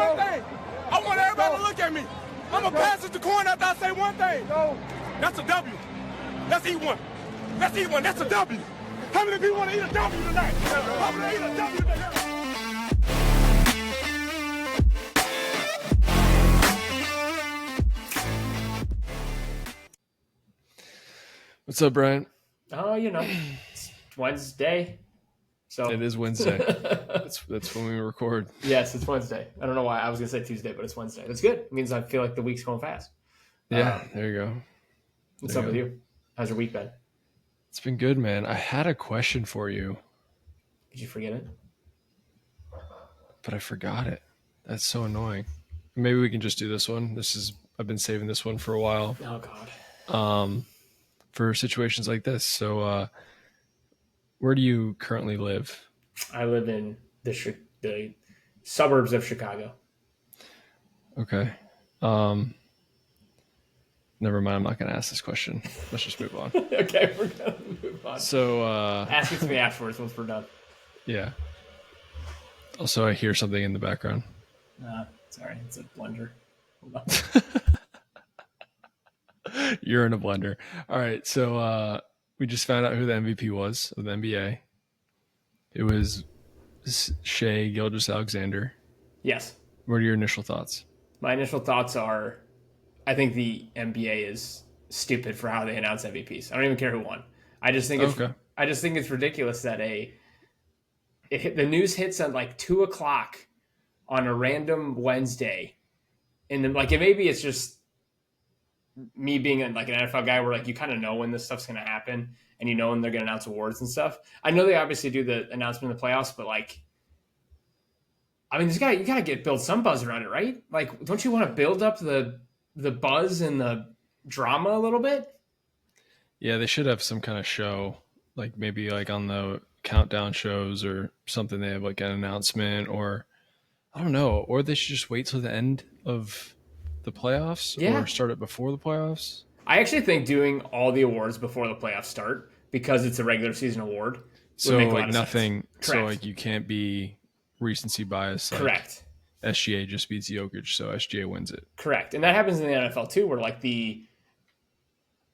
one thing. I want everybody to look at me. I'm going to pass it to coin after I say one thing. That's a W. Let's eat one. Let's eat one. That's a W. How many people want to eat a W tonight? How many eat a W tonight? What's up, Brian? Oh, it's Wednesday. So it is Wednesday. that's when we record. Yes, it's Wednesday. I don't know why I was gonna say Tuesday, but it's Wednesday. That's good. It means I feel like the week's going fast. Yeah, there you go. What's up with you? How's your week been? It's been good, man. I had a question for you. Did you forget it? But I forgot it. That's so annoying. Maybe we can just do this one. I've been saving this one for a while. Oh God. For situations like this. So, where do you currently live? I live in the suburbs of Chicago. Okay. Never mind. I'm not going to ask this question. Let's just move on. Okay, we're going to move on. So, ask it to me afterwards once we're done. Yeah. Also, I hear something in the background. Sorry, it's a blender. Hold on. You're in a blender. All right. So we just found out who the MVP was of the NBA. It was Shai Gilgeous-Alexander. Yes. What are your initial thoughts? My initial thoughts are, I think the NBA is stupid for how they announce MVPs. I don't even care who won. I just think it's ridiculous that the news hits at like 2:00 on a random Wednesday, and then maybe it's just me being like an NFL guy where like you kind of know when this stuff's going to happen and you know when they're going to announce awards and stuff. I know they obviously do the announcement in the playoffs, but you got to build some buzz around it, right? Like, don't you want to build up the buzz and the drama a little bit? Yeah, they should have some kind of show, like maybe like on the countdown shows or something. They have like an announcement, or I don't know, or they should just wait till the end of the playoffs or start it before the playoffs. I actually think doing all the awards before the playoffs start, because it's a regular season award, so would make a lot like of nothing. Sense. So like you can't be recency bias. Like Correct. SGA just beats Jokic, so SGA wins it. Correct, and that happens in the NFL too, where like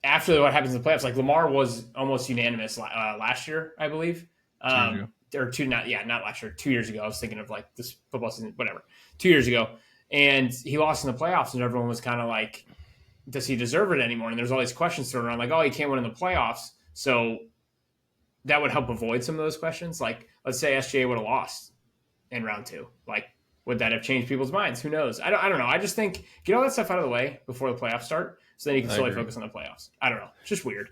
after what happens in the playoffs, like Lamar was almost unanimous last year, I believe. Not last year, 2 years ago. I was thinking of like this football season, whatever. 2 years ago. And he lost in the playoffs, and everyone was kind of like, does he deserve it anymore? And there's all these questions thrown around, like, oh, he can't win in the playoffs. So that would help avoid some of those questions. Like, let's say SGA would have lost in round 2. Like, would that have changed people's minds? Who knows? I don't know. I just think get all that stuff out of the way before the playoffs start, so then you can solely focus on the playoffs. I don't know. It's just weird.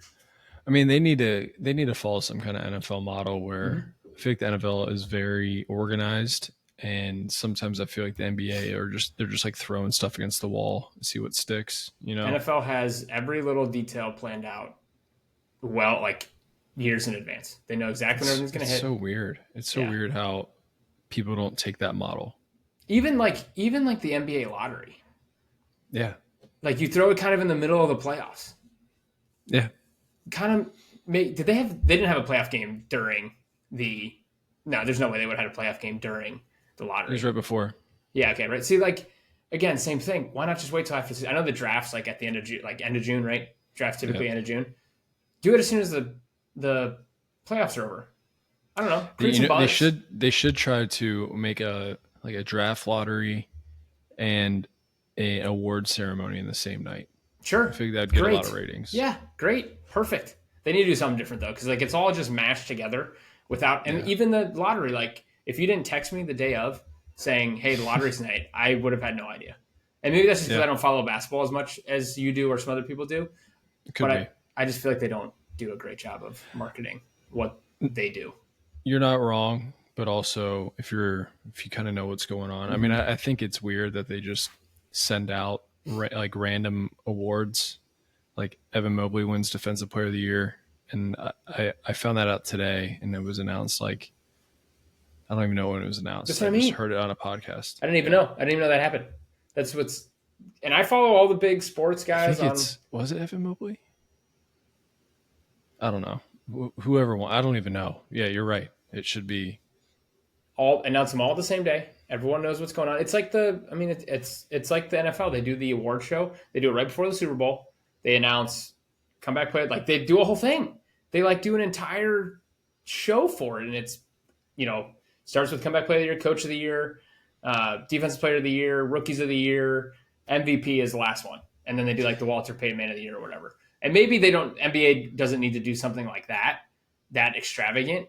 I mean, they need to follow some kind of NFL model where I feel like the NFL is very organized. And sometimes I feel like the NBA they're just like throwing stuff against the wall and see what sticks, you know? NFL has every little detail planned out well, like years in advance. They know exactly when everything's going to hit. It's so weird. It's so weird how people don't take that model. Even like the NBA lottery. Yeah. Like you throw it kind of in the middle of the playoffs. Yeah. Kind of they didn't have a playoff game during no, there's no way they would have had a playoff game during the lottery. It was right before. Yeah, okay, right. See, like, again, same thing. Why not just wait till after the season? I know the draft's like at the end of June, right? Draft's typically end of June. Do it as soon as the playoffs are over. I don't know. They should try to make a draft lottery and a award ceremony in the same night. Sure. I think that'd get a lot of ratings. Yeah, great. Perfect. They need to do something different though, because like it's all just mashed together even the lottery, like if you didn't text me the day of saying, hey, the lottery's tonight, I would have had no idea. And maybe that's just because I don't follow basketball as much as you do or some other people do. I just feel like they don't do a great job of marketing what they do. You're not wrong, but also if you kind of know what's going on. I mean, I think it's weird that they just send out like random awards. Like Evan Mobley wins Defensive Player of the Year. And I found that out today, and it was announced like I don't even know when it was announced. That's what I mean. Just heard it on a podcast. I didn't even know that happened. That's what's, and I follow all the big sports guys. Was it Evan Mobley? I don't know. Whoever won, I don't even know. Yeah, you're right. It should be announce them all the same day. Everyone knows what's going on. It's like it's like the NFL. They do the award show. They do it right before the Super Bowl. They announce comeback play. Like they do a whole thing. They like do an entire show for it, and it's starts with comeback player of the year, coach of the year, defensive player of the year, rookies of the year, MVP is the last one, and then they do like the Walter Payton Man of the Year or whatever. And maybe they don't. NBA doesn't need to do something like that extravagant,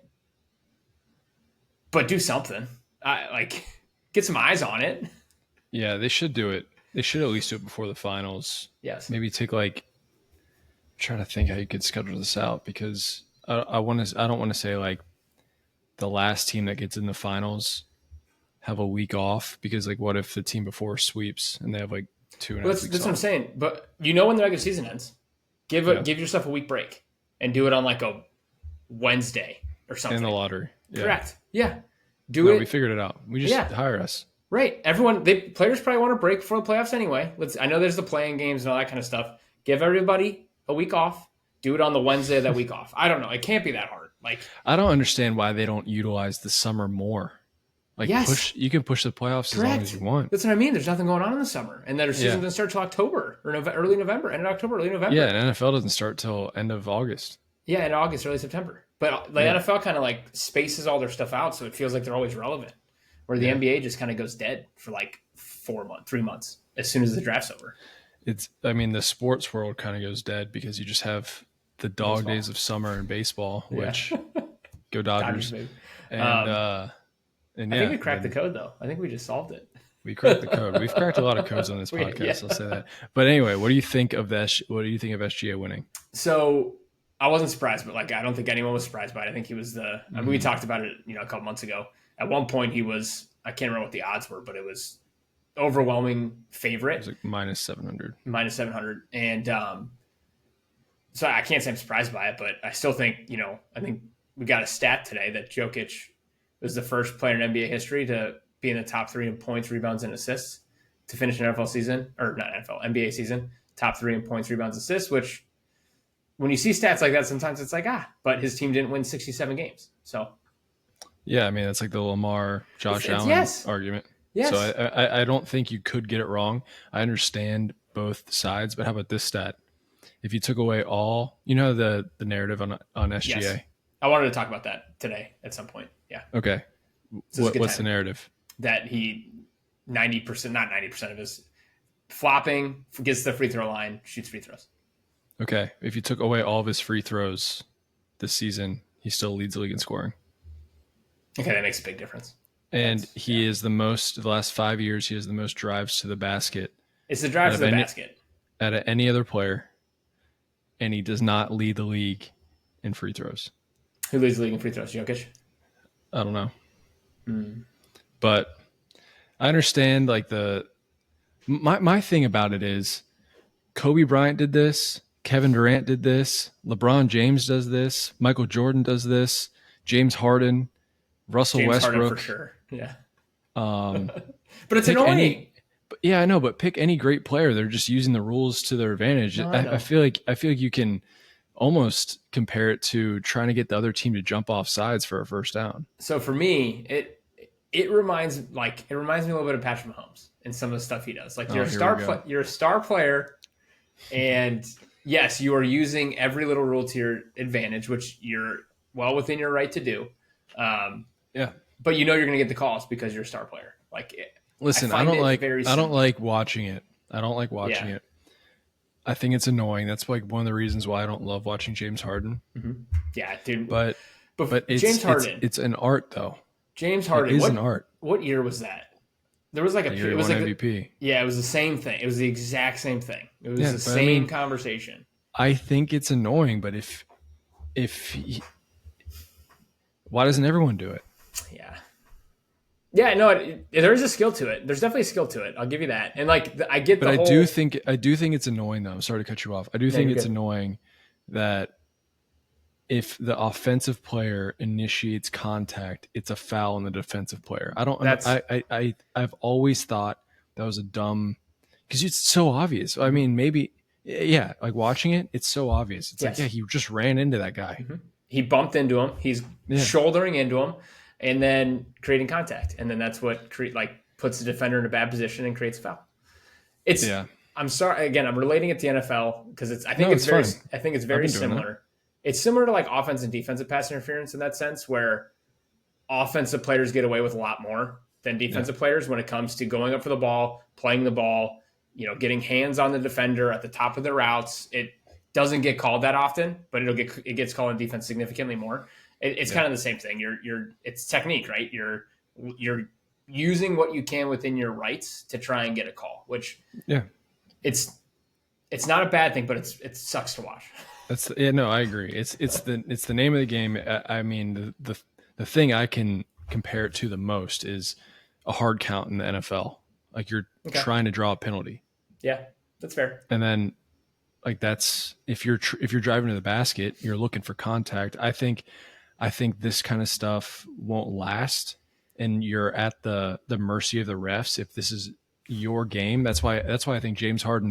but do something. Get some eyes on it. Yeah, they should do it. They should at least do it before the finals. Yes. Maybe take trying to think how you could schedule this out, because I don't want to say like the last team that gets in the finals have a week off, because like what if the team before sweeps and they have like 2.5 weeks that's what I'm saying. But when the regular season ends, give yourself a week break and do it on like a Wednesday or something. In the lottery. Yeah. Correct. Yeah. Do it. We figured it out. We just hire us. Right. Players probably want to break before the playoffs anyway. I know there's the playing games and all that kind of stuff. Give everybody a week off. Do it on the Wednesday of that week off. I don't know. It can't be that hard. Like, I don't understand why they don't utilize the summer more. Like, you can push the playoffs as long as you want. That's what I mean. There's nothing going on in the summer, and their season doesn't start till October or early November, end of October, early November. Yeah, and NFL doesn't start till end of August. Yeah, in August, early September. But the NFL kind of like spaces all their stuff out, so it feels like they're always relevant. Where the NBA just kind of goes dead for like 3 months as soon as the draft's over. The sports world kind of goes dead because you just have the dog days of summer in baseball, which go Dodgers. And I think we cracked the code, though. I think we just solved it. We cracked the code. We've cracked a lot of codes on this podcast. I'll say that. But anyway, what do you think of SGA winning? So I wasn't surprised, but I don't think anyone was surprised by it. I think he was we talked about it, a couple months ago. At one point, he was. I can't remember what the odds were, but it was overwhelming favorite. It was like minus 700. And so I can't say I'm surprised by it, but I still think I think we got a stat today that Jokic was the first player in NBA history to be in the top 3 in points, rebounds, and assists to finish an NFL season, or not NFL, NBA season, top 3 in points, rebounds, assists, which when you see stats like that, sometimes it's like, but his team didn't win 67 games. So, yeah, that's like the Lamar, Josh Allen argument. Yes. So I don't think you could get it wrong. I understand both sides, but how about this stat? If you took away all, the narrative on SGA. Yes. I wanted to talk about that today at some point. Yeah. Okay. What's the narrative? That he 90%, not 90% of his flopping, gets the free throw line, shoots free throws. Okay. If you took away all of his free throws this season, he still leads the league in scoring. Okay, that makes a big difference. And he is the last 5 years, he has the most drives to the basket. It's the drive to the basket. Out of any other player. And he does not lead the league in free throws. Who leads the league in free throws? Jokic? I don't know. But I understand my thing about it is Kobe Bryant did this, Kevin Durant did this, LeBron James does this, Michael Jordan does this, James Harden, Russell Westbrook. Harden for sure. Yeah. But it's annoying. I know, but pick any great player. They're just using the rules to their advantage. No, I feel like you can almost compare it to trying to get the other team to jump off sides for a first down. So for me, it reminds me a little bit of Patrick Mahomes and some of the stuff he does. Like you're a star player, and yes, you are using every little rule to your advantage, which you're well within your right to do. But you're going to get the calls because you're a star player. Listen, I don't like watching it. I don't like watching it. I think it's annoying. That's one of the reasons why I don't love watching James Harden. Mm-hmm. Yeah, dude. But James Harden, it's an art though. James Harden is an art. What year was that? There was it was like MVP. It was the same thing. It was the exact same thing. It was the same conversation. I think it's annoying, but why doesn't everyone do it? Yeah, no, there is a skill to it. There's definitely a skill to it. I'll give you that. And I get I do think it's annoying though. I'm sorry to cut you off. I do think it's annoying that if the offensive player initiates contact, it's a foul on the defensive player. I've always thought that was a dumb, because it's so obvious. I mean, maybe like watching it, it's so obvious. It's he just ran into that guy. Mm-hmm. He bumped into him. He's shouldering into him. and then creating contact. And then that's what puts the defender in a bad position and creates a foul. I'm sorry. Again, I'm relating it to NFL because I think it's very similar. It's similar to like offense and defensive pass interference in that sense, where offensive players get away with a lot more than defensive players when it comes to going up for the ball, playing the ball, getting hands on the defender at the top of their routes. It doesn't get called that often, but it gets called in defense significantly more. It's kind of the same thing. It's technique, right? You're using what you can within your rights to try and get a call, which it's not a bad thing, but it sucks to watch. I agree. It's the name of the game. I mean, the thing I can compare it to the most is a hard count in the NFL. Like you're trying to draw a penalty. Yeah, that's fair. And then like that's if you're driving to the basket, you're looking for contact. I think this kind of stuff won't last, and you're at the mercy of the refs if this is your game. That's why I think James Harden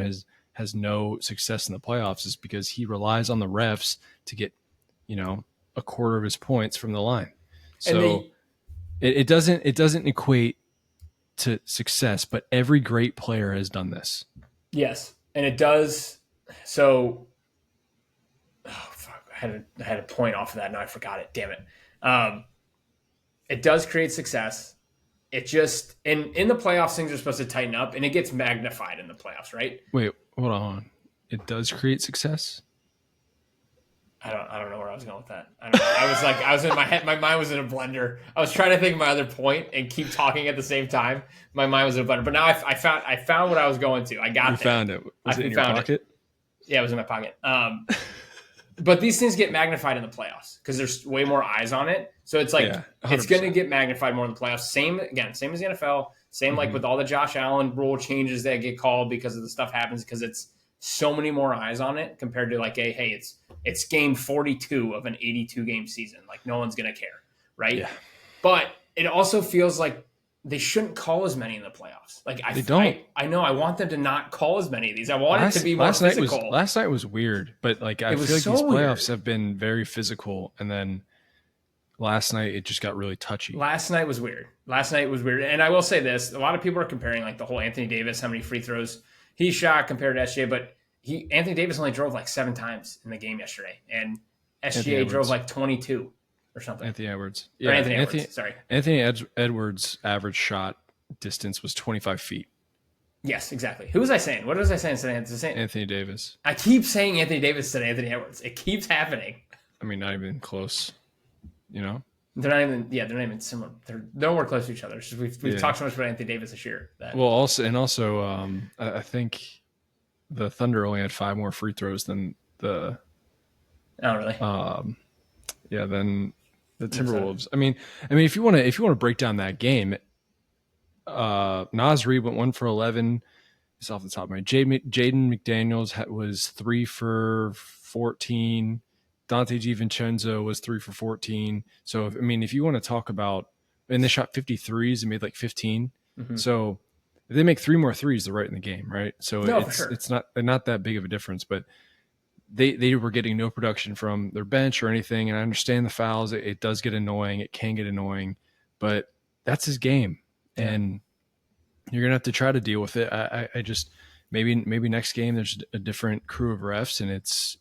has no success in the playoffs, is because he relies on the refs to get, a quarter of his points from the line. So it doesn't equate to success, but every great player has done this. Yes. And it does. So, fuck, I had a point off of that. Now I forgot it. Damn it. It does create success. It just, in the playoffs, things are supposed to tighten up, and it gets magnified in the playoffs, right? Wait, hold on. It does create success? I don't know where I was going with that. I don't know. I was in my head. My mind was in a blender. I was trying to think of my other point and keep talking at the same time. My mind was in a blender. But now I found what I was going to. I got it. You found it. Was it in your pocket? Yeah, it was in my pocket. But these things get magnified in the playoffs because there's way more eyes on it. So it's like it's going to get magnified more in the playoffs. Same as the NFL. Same like with all the Josh Allen rule changes that get called because of the stuff happens, because it's so many more eyes on it compared to like, hey, it's game 42 of an 82 game season. Like no one's going to care, right? Yeah. But it also feels like they shouldn't call as many in the playoffs. Like they don't. I know. I want them to not call as many of these. I want it to be more physical. Last night was weird, but like I feel like these playoffs have been very physical, and then last night it just got really touchy. Last night was weird. And I will say this: a lot of people are comparing like the whole Anthony Davis, how many free throws he shot compared to SGA, but Anthony Davis only drove like 7 times in the game yesterday, and SGA drove like 22 or something. Anthony Edwards. Yeah, Anthony Edwards' average shot distance was 25 feet. Yes, exactly. Who was I saying? What was I saying today? Anthony Davis. I keep saying Anthony Davis today, Anthony Edwards. It keeps happening. I mean, not even close, They're not even similar. They're nowhere close to each other. We've talked so much about Anthony Davis this year. I think the Thunder only had 5 more free throws than the. Oh, really? Than the Timberwolves. I mean, if you want to break down that game, Naz Reid went 1 for 11. It's off the top of my head. Jaden McDaniels was 3 for 14. Dante DiVincenzo was 3 for 14. So, if you want to talk about, and they shot 53s and made like 15. Mm-hmm. So if they make 3 more threes, they're right in the game, right? So it's not that big of a difference, but they were getting no production from their bench or anything. And I understand the fouls. It does get annoying. It can get annoying, but that's his game. Yeah. And you're going to have to try to deal with it. I just, maybe next game there's a different crew of refs, and it's,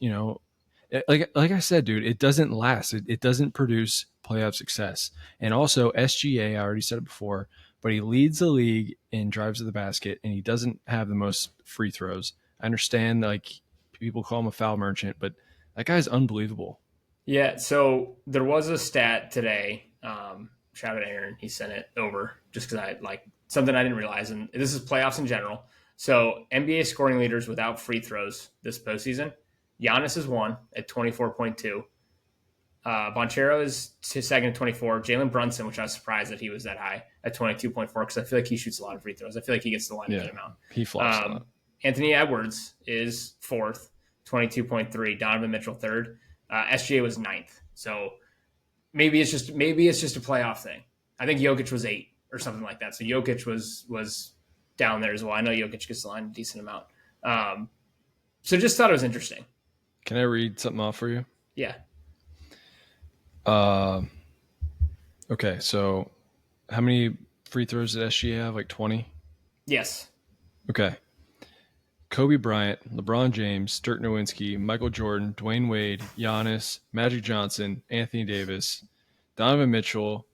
like I said, dude, it doesn't last. It doesn't produce playoff success. And also SGA, I already said it before, but he leads the league in drives to the basket, and he doesn't have the most free throws. I understand, like, people call him a foul merchant, but that guy's unbelievable. Yeah, so there was a stat today. Shout out to Aaron. He sent it over just because I like something I didn't realize, and this is playoffs in general. So NBA scoring leaders without free throws this postseason. Giannis is 1 at 24.2. Bonchero is second at 24. Jalen Brunson, which I was surprised that he was that high, at 22.4, because I feel like he shoots a lot of free throws. I feel like he gets the line a good amount. He flops a lot. Anthony Edwards is 4th, 22.3. Donovan Mitchell 3rd. SGA was 9th. So maybe it's just a playoff thing. I think Jokic was 8 or something like that. So Jokic was down there as well. I know Jokic gets the line a decent amount. So just thought it was interesting. Can I read something off for you? Yeah. Okay, so how many free throws did SGA have? Like 20? Yes. Okay. Kobe Bryant, LeBron James, Dirk Nowitzki, Michael Jordan, Dwayne Wade, Giannis, Magic Johnson, Anthony Davis, Donovan Mitchell,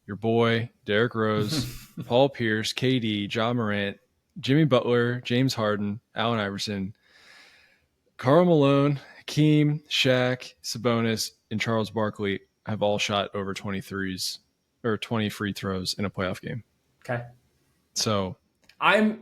your boy, Derrick Rose, Paul Pierce, KD, John Morant, Jimmy Butler, James Harden, Allen Iverson, Karl Malone, Hakeem, Shaq, Sabonis, and Charles Barkley have all shot over 23s or 20 free throws in a playoff game. Okay. So I'm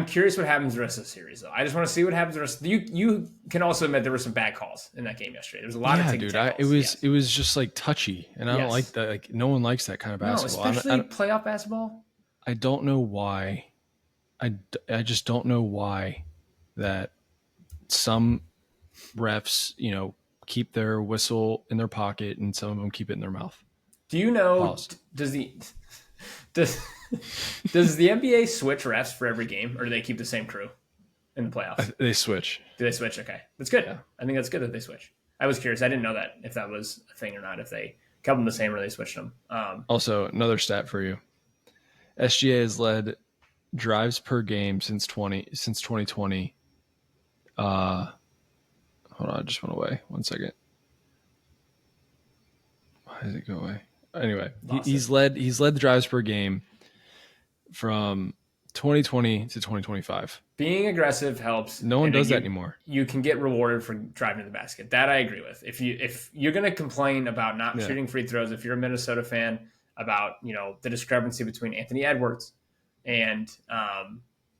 curious what happens the rest of the series, though. I just want to see what happens the rest. You can also admit there were some bad calls in that game yesterday. There was a lot of dude. It was just like touchy, and I don't like that. Like no one likes that kind of basketball. No, especially playoff basketball. I don't know why. I just don't know why that some refs, keep their whistle in their pocket and some of them keep it in their mouth. Do you know? Does the NBA switch refs for every game, or do they keep the same crew in the playoffs? They switch. Do they switch? Okay, that's good. Yeah. I think that's good that they switch. I was curious. I didn't know that if that was a thing or not. If they kept them the same or they switched them. Also, another stat for you: SGA has led drives per game since 2020. Hold on, I just went away. 1 second. Why did it go away? Anyway, he's led the drives per game from 2020 to 2025. Being aggressive helps. No one does that anymore. You can get rewarded for driving to the basket. That I agree with. If you're going to complain about not shooting free throws, if you're a Minnesota fan, about the discrepancy between Anthony Edwards and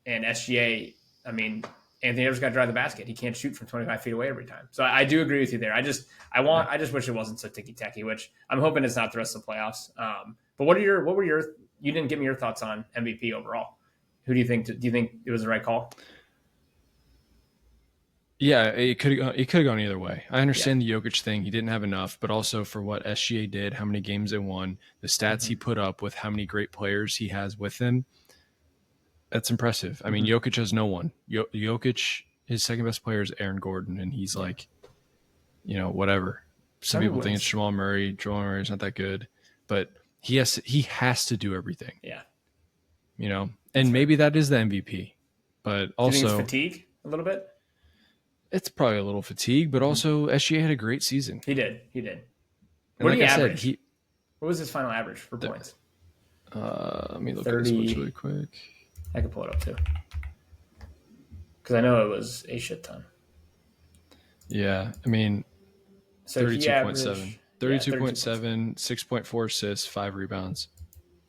SGA, I mean, Anthony Edwards got to drive the basket. He can't shoot from 25 feet away every time. So I do agree with you there. I just wish it wasn't so ticky-tacky, which I'm hoping it's not the rest of the playoffs. But what were your you didn't give me your thoughts on MVP overall. Who do you think it was the right call? Yeah, it could have gone either way. I understand the Jokic thing. He didn't have enough, but also for what SGA did, how many games they won, the stats he put up with how many great players he has with him. That's impressive. I mean, Jokic has no one. Jokic, his second best player is Aaron Gordon, and he's like, whatever. Some people think it's Jamal Murray. Jamal Murray's not that good, but he has to do everything. Yeah. And maybe that is the MVP, but also do you think it's fatigue a little bit. It's probably a little fatigue, but also SGA had a great season. He did. And What did he average? What was his final average for points? Let me look at this one really quick. I can pull it up too, because I know it was a shit ton. Yeah, I mean, so 32.7, 6.4 assists, 5 rebounds.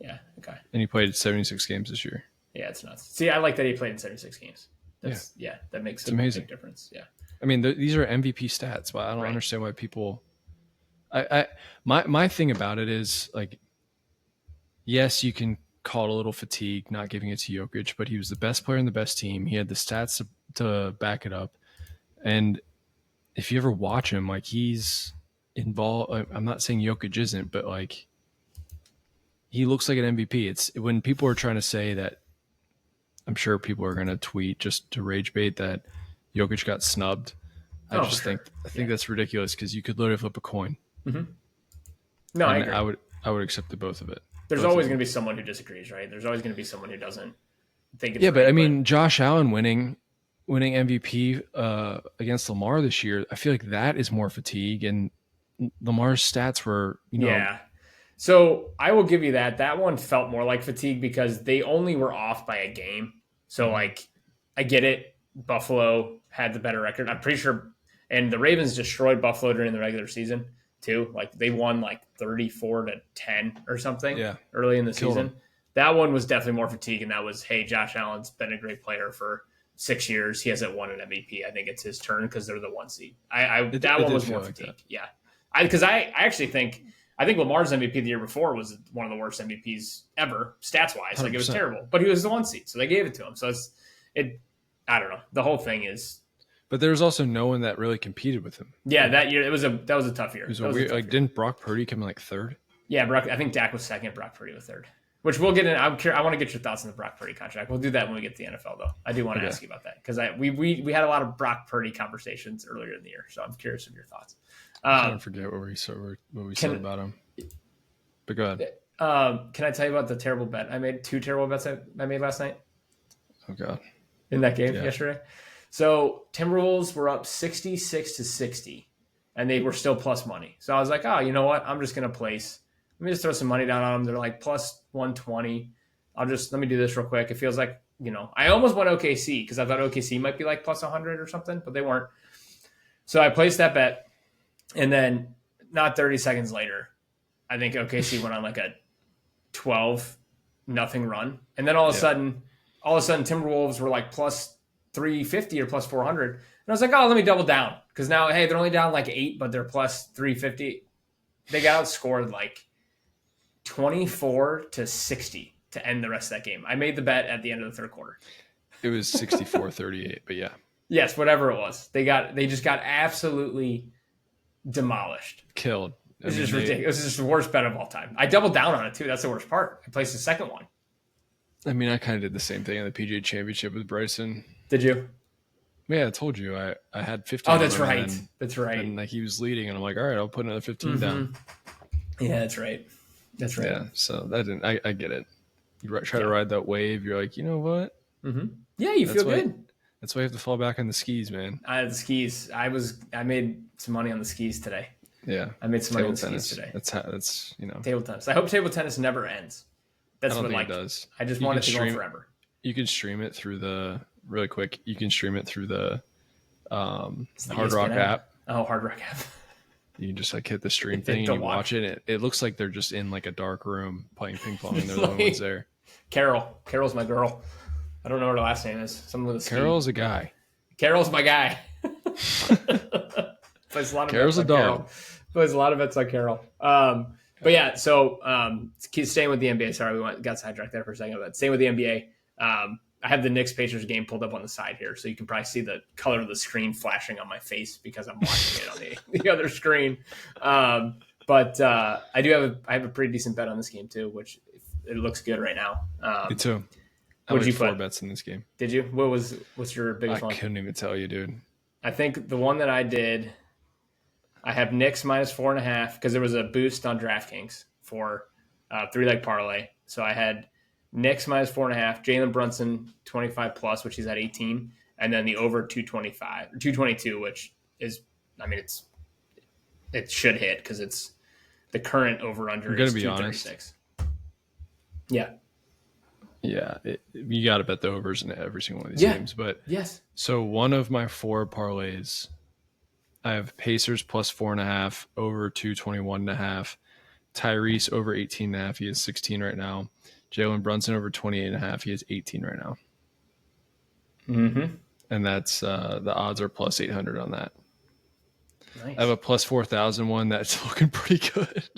Yeah, okay. And he played 76 games this year. Yeah, it's nuts. See, I like that he played in 76 games. That makes a big difference. Yeah. I mean, these are MVP stats, but I don't understand why people. My thing about it is like, yes, you can call it a little fatigue not giving it to Jokic, but he was the best player in the best team. He had the stats to back it up, and if you ever watch him, like he's involved. I'm not saying Jokic isn't, but like he looks like an MVP. It's when people are trying to say that. I'm sure people are going to tweet just to rage bait that Jokic got snubbed. I think that's ridiculous because you could literally flip a coin. Mm-hmm. No, I agree. I would accept the both of it. There's always going to be someone who disagrees, right? There's always going to be someone who doesn't think it's Yeah, but I mean, Josh Allen winning MVP against Lamar this year, I feel like that is more fatigue, and Lamar's stats were, Yeah. So I will give you that. That one felt more like fatigue because they only were off by a game. So, like, I get it. Buffalo had the better record. I'm pretty sure. And the Ravens destroyed Buffalo during the regular season, too. Like, they won, 34-10 or something early in the season. That one was definitely more fatigue, and that was, hey, Josh Allen's been a great player for 6 years. He hasn't won an MVP. I think it's his turn because they're the 1 seed. That one was more fatigue. Like yeah. Because I actually think – I think Lamar's MVP the year before was one of the worst MVPs ever, stats-wise. 100%. Like, it was terrible. But he was the 1 seed, so they gave it to him. So I don't know. The whole thing is... But there was also no one that really competed with him. Yeah, that year, that was a tough year. It was weird... didn't Brock Purdy come in, third? Yeah, I think Dak was second, Brock Purdy was third. Which we'll get in... I want to get your thoughts on the Brock Purdy contract. We'll do that when we get to the NFL, though. I do want to ask you about that. Because we had a lot of Brock Purdy conversations earlier in the year, so I'm curious of your thoughts. I don't forget what we said about him. But go ahead. Can I tell you about the terrible bet I made? 2 terrible bets I made last night Oh God. in that game yesterday. So Timberwolves were up 66-60, and they were still plus money. So I was like, oh, you know what? I'm just gonna place. Let me just throw some money down on them. They're like plus 120. Let me do this real quick. It feels like, I almost went OKC because I thought OKC might be like plus 100 or something, but they weren't. So I placed that bet, and then not 30 seconds later, I think OKC went on like a 12-0 run, and then all of a sudden, Timberwolves were like plus 350 or plus 400, and I was like, oh, let me double down because now, hey, they're only down like 8, but they're plus 350. They got outscored like 24-60 to end the rest of that game. I made the bet at the end of the third quarter. It was 64-38, but yeah. Yes, whatever it was. They just got absolutely demolished. Killed. It was just ridiculous. It was just the worst bet of all time. I doubled down on it too. That's the worst part. I placed the second one. I mean, I kind of did the same thing in the PGA Championship with Bryson. Did you? Yeah, I told you. I had 15. Oh, that's right. That's right. And like he was leading, and I'm like, all right, I'll put another 15 down. Yeah, that's right. That's right. Yeah, so that didn't. I get it. You try to ride that wave. You're like, you know what? Mm-hmm. Yeah, you feel good. That's why you have to fall back on the skis, man. The skis. I made some money on the skis today. Yeah, I made some money on the skis today. That's table tennis. I hope table tennis never ends. That's what it does. I just want it to go forever. You can stream it through the really quick. You can stream it through the Hard Rock app. Oh, Hard Rock app. You can just like hit the stream thing and you watch it. It looks like they're just in like a dark room playing ping pong, and they're the only ones there. Carol's my girl. I don't know what her last name is. Someone with a Carol's a guy. Carol's my guy. Plays a lot of Carol's a dog. Carol. Plays a lot of bets on Carol. But yeah, so keep staying with the NBA. Sorry, we got sidetracked there for a second. But staying with the NBA, I have the Knicks-Pacers game pulled up on the side here, so you can probably see the color of the screen flashing on my face because I'm watching it on the other screen. But I have a pretty decent bet on this game too, which it looks good right now. Me too. What did you put? 4 bets in this game. Did you? What's your biggest one? I couldn't even tell you, dude. I think the one that I did, I have Knicks minus 4.5 because there was a boost on DraftKings for 3-leg parlay. So I had Knicks minus 4.5, Jalen Brunson 25 plus, which he's at 18, and then the over 225 or 222, which is, I mean, it should hit because it's the current over under is 236. Yeah. Yeah, you got to bet the overs in every single one of these games. But yes. So one of my 4 parlays, I have Pacers plus 4.5, over 221.5, Tyrese over 18.5. He is 16 right now. Jalen Brunson over 28.5. He is 18 right now. Mm-hmm. And that's the odds are plus 800 on that. Nice. I have a plus 4,000 one that's looking pretty good.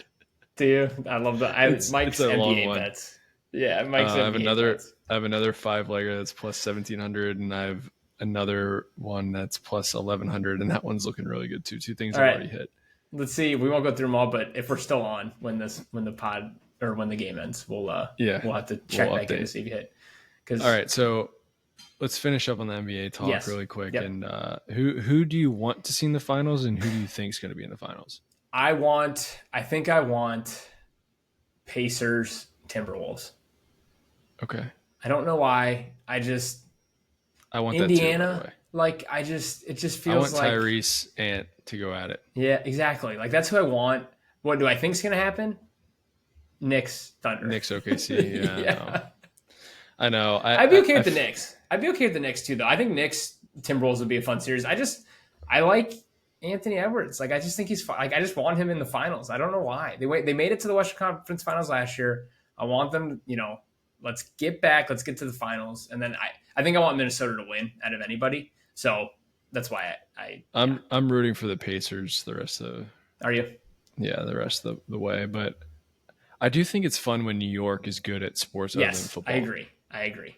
Do you? I love that. Mike's NBA bets. Yeah, Mike's I have NBA bets. I have another 5-legger that's plus 1,700, and I have another one that's plus 1,100, and that one's looking really good too. 2 things I've already hit. Let's see. We won't go through them all, but if we're still on when the pod or when the game ends, we'll have to check back in to see if you hit. All right, so let's finish up on the NBA talk really quick. Yep. And who do you want to see in the finals, and who do you think is going to be in the finals? I think I want Pacers, Timberwolves. Okay. I don't know why. I want Indiana. That too, it just feels like I want Tyrese Ant to go at it. Yeah, exactly. Like that's who I want. What do I think is going to happen? Knicks, Thunder. Knicks, OKC. Yeah. Yeah. I know. I'd be okay with the Knicks. I'd be okay with the Knicks too, though. I think Knicks Timberwolves would be a fun series. I like Anthony Edwards. Like I just think he's fun. Like I just want him in the finals. I don't know why. They made it to the Western Conference Finals last year. I want them. Let's get back. Let's get to the finals, and then I think I want Minnesota to win out of anybody. So that's why I'm rooting for the Pacers the rest of. Are you? Yeah, the rest of the way, but I do think it's fun when New York is good at sports other than football. I agree.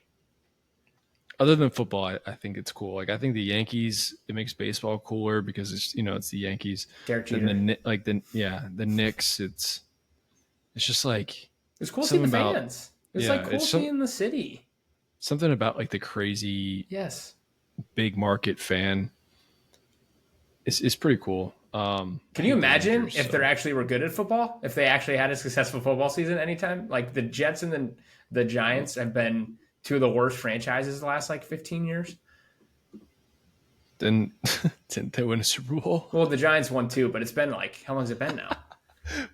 Other than football, I think it's cool. Like I think the Yankees, it makes baseball cooler because it's the Yankees. Derek Jeter. The Knicks, it's just like it's cool seeing the fans. It's like cool seeing the city. Something about like the crazy yes big market fan is pretty cool. Can you imagine if they actually were good at football? If they actually had a successful football season anytime? Like the Jets and the Giants have been two of the worst franchises the last 15 years. Didn't they win a Super Bowl? Well, the Giants won too, but it's been how long has it been now?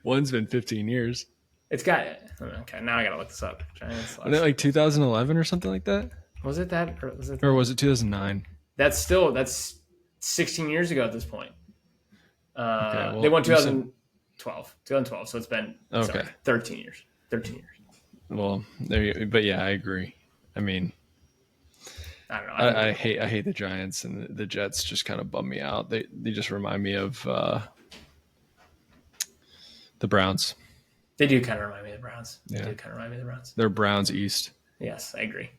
One's been 15 years. It's got okay. Now I gotta look this up. Giants. Wasn't it 2011 or something like that? Was it that? Or was it 2009? That's 16 years ago at this point. Okay, well, they won 2012. 2012. So it's been 13 years. 13 years. Well, but yeah, I agree. I mean, I don't know. I hate the Giants, and the Jets just kind of bum me out. They just remind me of the Browns. They do kind of remind me of the Browns. They're Browns East. Yes, I agree.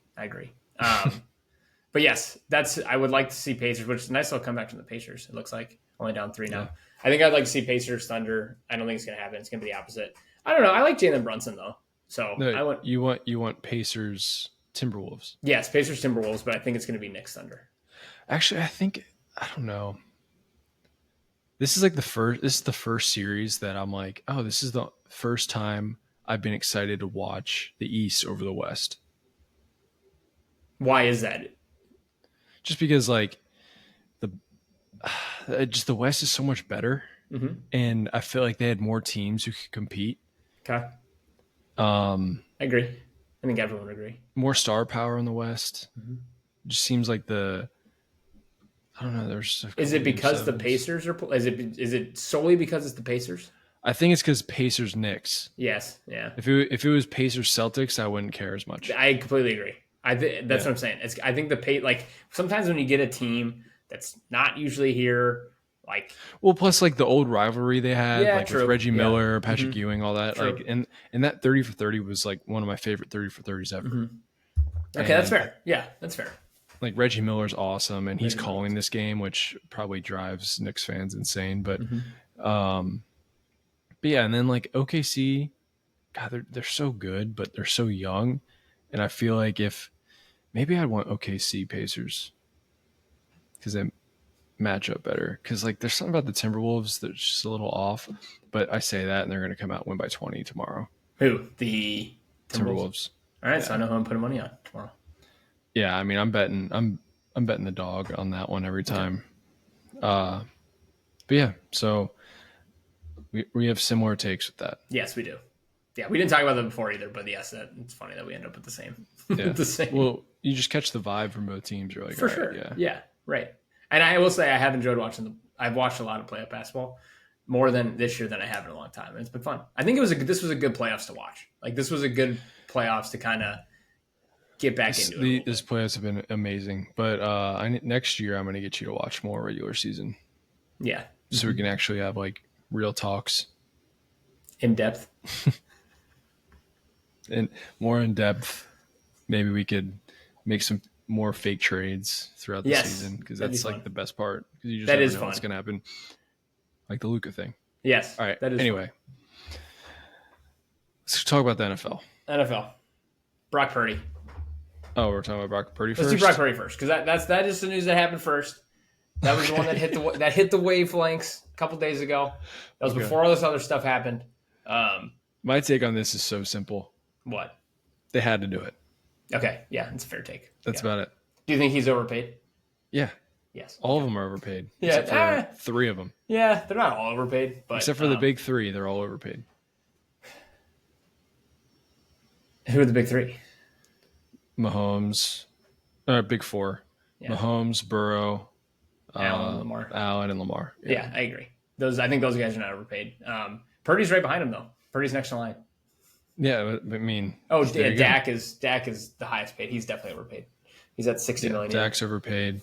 But yes, I would like to see Pacers, which is a nice little comeback from the Pacers. It looks like only down 3 now. Yeah. I think I'd like to see Pacers Thunder. I don't think it's going to happen. It's going to be the opposite. I don't know. I like Jalen Brunson though. So no, you want Pacers Timberwolves. Yes, Pacers Timberwolves, but I think it's going to be Knicks Thunder. Actually, I don't know. This is the first series that I'm like, oh, this is the first time I've been excited to watch the East over the West. Why is that? Just because the West is so much better, and I feel like they had more teams who could compete. Okay. I agree. I think everyone would agree. More star power in the West. Mm-hmm. It just seems like I don't know. Is it because the Pacers are? Is it solely because it's the Pacers? I think it's because Pacers Knicks. Yes. Yeah. If it was Pacers Celtics, I wouldn't care as much. I completely agree. That's what I'm saying. I think sometimes when you get a team that's not usually here, plus the old rivalry they had, with Reggie Miller, Patrick Ewing, all that, true. and that 30 for 30 was one of my favorite 30 for 30s ever. Mm-hmm. Okay, that's fair. Yeah, that's fair. Reggie Miller's awesome, and he's calling this game, which probably drives Knicks fans insane. But, but yeah, and then OKC, God, they're so good, but they're so young, and I feel like if maybe I'd want OKC Pacers because they match up better. Because there's something about the Timberwolves that's just a little off, but I say that, and they're going to come out and win by 20 tomorrow. Who? The Timberwolves. All right, so I know who I'm putting money on tomorrow. Yeah, I mean, I'm betting the dog on that one every time. But yeah, so we have similar takes with that. Yes, we do. Yeah, we didn't talk about that before either, but yes, it's funny that we end up with the same. Yeah. The same. Well, you just catch the vibe from both teams. You're like, for sure. Right, yeah, right. And I will say I have enjoyed I've watched a lot of playoff basketball, more than this year than I have in a long time, and it's been fun. I think this was a good playoffs to watch. This was a good playoffs to kind of get back into it. This playoffs have been amazing, but next year I'm going to get you to watch more regular season. Yeah, so we can actually have real talks, in depth, and more in depth. Maybe we could make some more fake trades throughout the season, because that's the best part. Because you just never know what's going to happen, like the Luka thing. Yes. All right. Anyway, let's talk about the NFL. Brock Purdy. Oh, we're talking about Brock Purdy first? Let's do Brock Purdy first, because that is the news that happened first. That was the one that hit the wavelengths a couple days ago. That was before all this other stuff happened. My take on this is so simple. What? They had to do it. Okay, yeah, it's a fair take. That's about it. Do you think he's overpaid? Yeah. Yes. All of them are overpaid. Yeah. Except for 3 of them. Yeah, they're not all overpaid. But, except for the big 3, they're all overpaid. Who are the big 3? Mahomes. Big 4. Yeah. Mahomes, Burrow, Allen, and Lamar. Yeah, I agree. I think those guys are not overpaid. Purdy's right behind him, though. Purdy's next in line. Yeah, I mean... Dak is the highest paid. He's definitely overpaid. He's at $60 million. Dak's overpaid.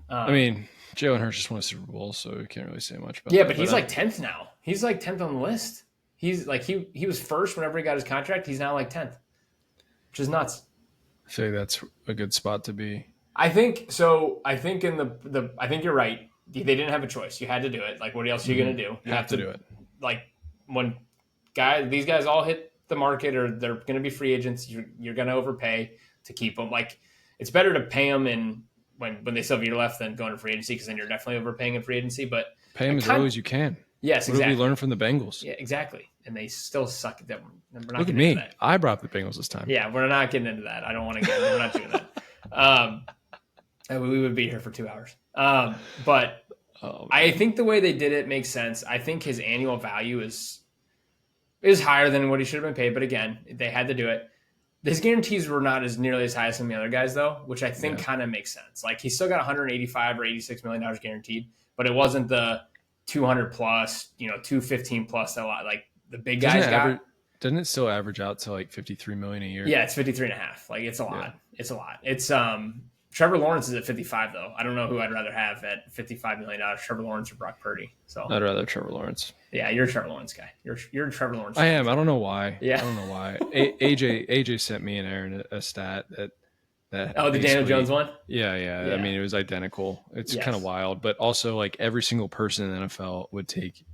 I mean, Jalen Hurts just won a Super Bowl, so we can't really say much about that. Yeah, but he's 10th now. He's 10th on the list. He's he was first whenever he got his contract. He's now 10th, which is nuts. I feel like that's a good spot to be. I think so. I think I think you're right. They didn't have a choice. You had to do it. What else are you going to do? You have to do it. When these guys all hit the market, or they're going to be free agents, you're going to overpay to keep them. It's better to pay them when they still have a year left than going to free agency, because then you're definitely overpaying in free agency. But Pay him as early as you can. Yes, what exactly. What did we learn from the Bengals? Yeah, exactly. And they still suck at that. Look at me. I brought up the Bengals this time. Yeah, we're not getting into that. I don't want to get. We're not doing that. We would be here for 2 hours. But I think the way they did it makes sense. I think his annual value is higher than what he should have been paid. But again, they had to do it. His guarantees were not as nearly as high as some of the other guys, though, which I think kind of makes sense. Like, he's still got $185 or $86 million guaranteed, but it wasn't the 200 plus, 215 plus that a lot like the big guys got. Doesn't it still average out to like 53 million a year? Yeah, it's 53.5. Like, it's a lot. Yeah. It's a lot. It's Trevor Lawrence is at 55 though. I don't know who I'd rather have at $55 million, Trevor Lawrence or Brock Purdy. So I'd rather Trevor Lawrence. Yeah, you're a Trevor Lawrence guy. You're a Trevor Lawrence. I am. I don't know why. Yeah. I don't know why. AJ sent me and Aaron a stat that the Daniel Jones one? Yeah. I mean, it was identical. It's kind of wild, but also like every single person in the NFL would take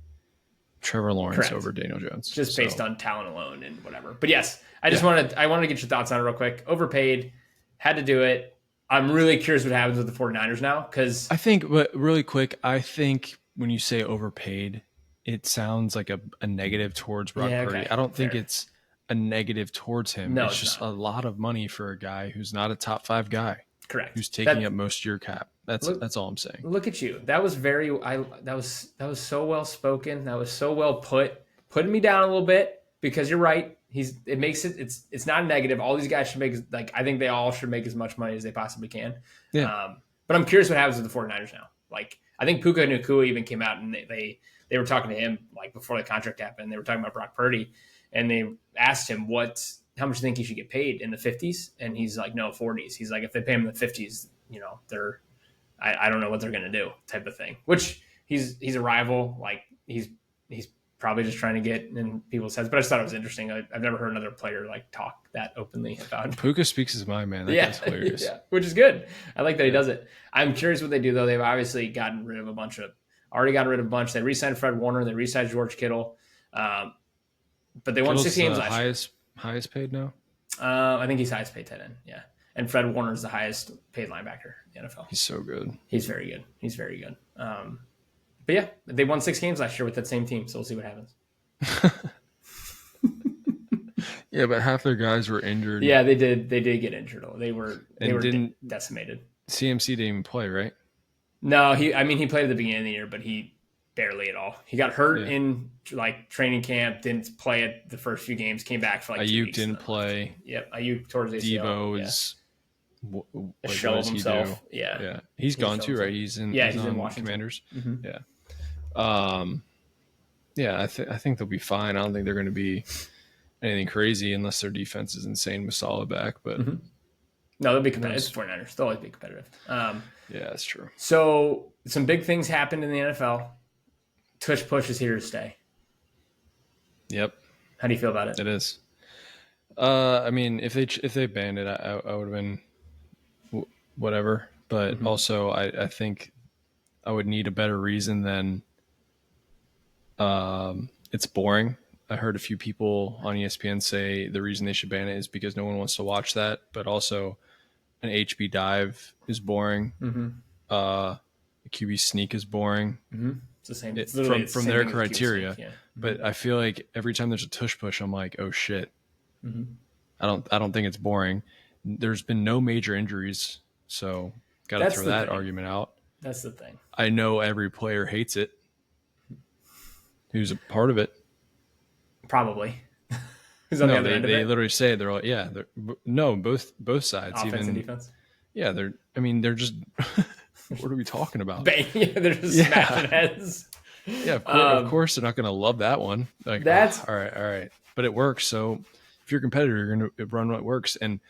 Trevor Lawrence over Daniel Jones. Just based on talent alone and whatever. But yes, I wanted to get your thoughts on it real quick. Overpaid, had to do it. I'm really curious what happens with the 49ers now because I think, but really quick, I think when you say overpaid, it sounds like a negative towards Brock Purdy. I don't think it's a negative towards him. No, it's just a lot of money for a guy who's not a top 5 guy. Correct. Who's taking up most of your cap. That's all I'm saying. Look at you. That was that was so well spoken. That was so well putting me down a little bit because you're right. It's not a negative. All these guys should make, like, I think they all should make as much money as they possibly can. Yeah. But I'm curious what happens with the 49ers now. Like, I think Puka Nacua even came out and they were talking to him like before the contract happened. They were talking about Brock Purdy and they asked him how much do you think he should get paid in the 50s? And he's like, no, 40s. He's like, if they pay him in the 50s, they're, I don't know what they're going to do type of thing, which he's a rival. Like he's probably just trying to get in people's heads, but I just thought it was interesting. I've never heard another player like talk that openly about it. Puka speaks his mind, man. That guy's hilarious. Yeah, which is good. I like that he does it. I'm curious what they do though. They've obviously gotten rid of a bunch. They re-signed Fred Warner. They re-signed George Kittle. But they won 6 games last year. Highest paid now? I think he's highest paid tight end. Yeah. And Fred Warner is the highest paid linebacker in the NFL. He's so good. He's very good. But yeah, they won 6 games last year with that same team. So we'll see what happens. Yeah, but half their guys were injured. Yeah, they did get injured. They were decimated. CMC didn't even play, right? No, he played at the beginning of the year, but he barely at all. He got hurt in like training camp, didn't play at the first few games, came back for like 2 weeks. Ayuk didn't play. Yep, Ayuk towards the ACL. Devo is a shell of himself. Yeah. He's gone too, right? He's in Washington Commanders. Mm-hmm. Yeah. I think they'll be fine. I don't think they're going to be anything crazy unless their defense is insane with Saleh back. But no, they'll be competitive. It's 49ers. They'll always be competitive. Yeah, that's true. So some big things happened in the NFL. Tush Push is here to stay. Yep. How do you feel about it? It is. I mean, if they banned it, I would have been whatever. But also, I think I would need a better reason than it's boring. I heard a few people on ESPN say the reason they should ban it is because no one wants to watch that. But also, an HB dive is boring. A QB sneak is boring. It's the same. From their criteria. Sneak, yeah. But I feel like every time there's a tush push, I'm like, oh shit. I don't think it's boring. There's been no major injuries, so got to throw that argument out. That's the thing. I know every player hates it. Who's a part of it? Probably. They literally say they're all both sides. Offense and defense. Yeah, they're just. What are we talking about? They're just smashing heads. Yeah, of course they're not going to love that one. Like, that's all right. But it works. So if you're a competitor, you're going to run what works. And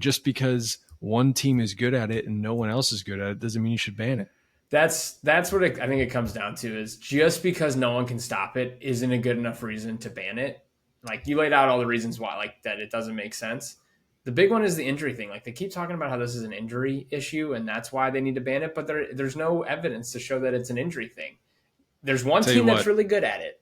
just because one team is good at it and no one else is good at it doesn't mean you should ban it. That's what I think it comes down to is just because no one can stop it isn't a good enough reason to ban it. Like you laid out all the reasons why, like that it doesn't make sense. The big one is the injury thing. Like they keep talking about how this is an injury issue and that's why they need to ban it, but there's no evidence to show that it's an injury thing. There's one team that's really good at it.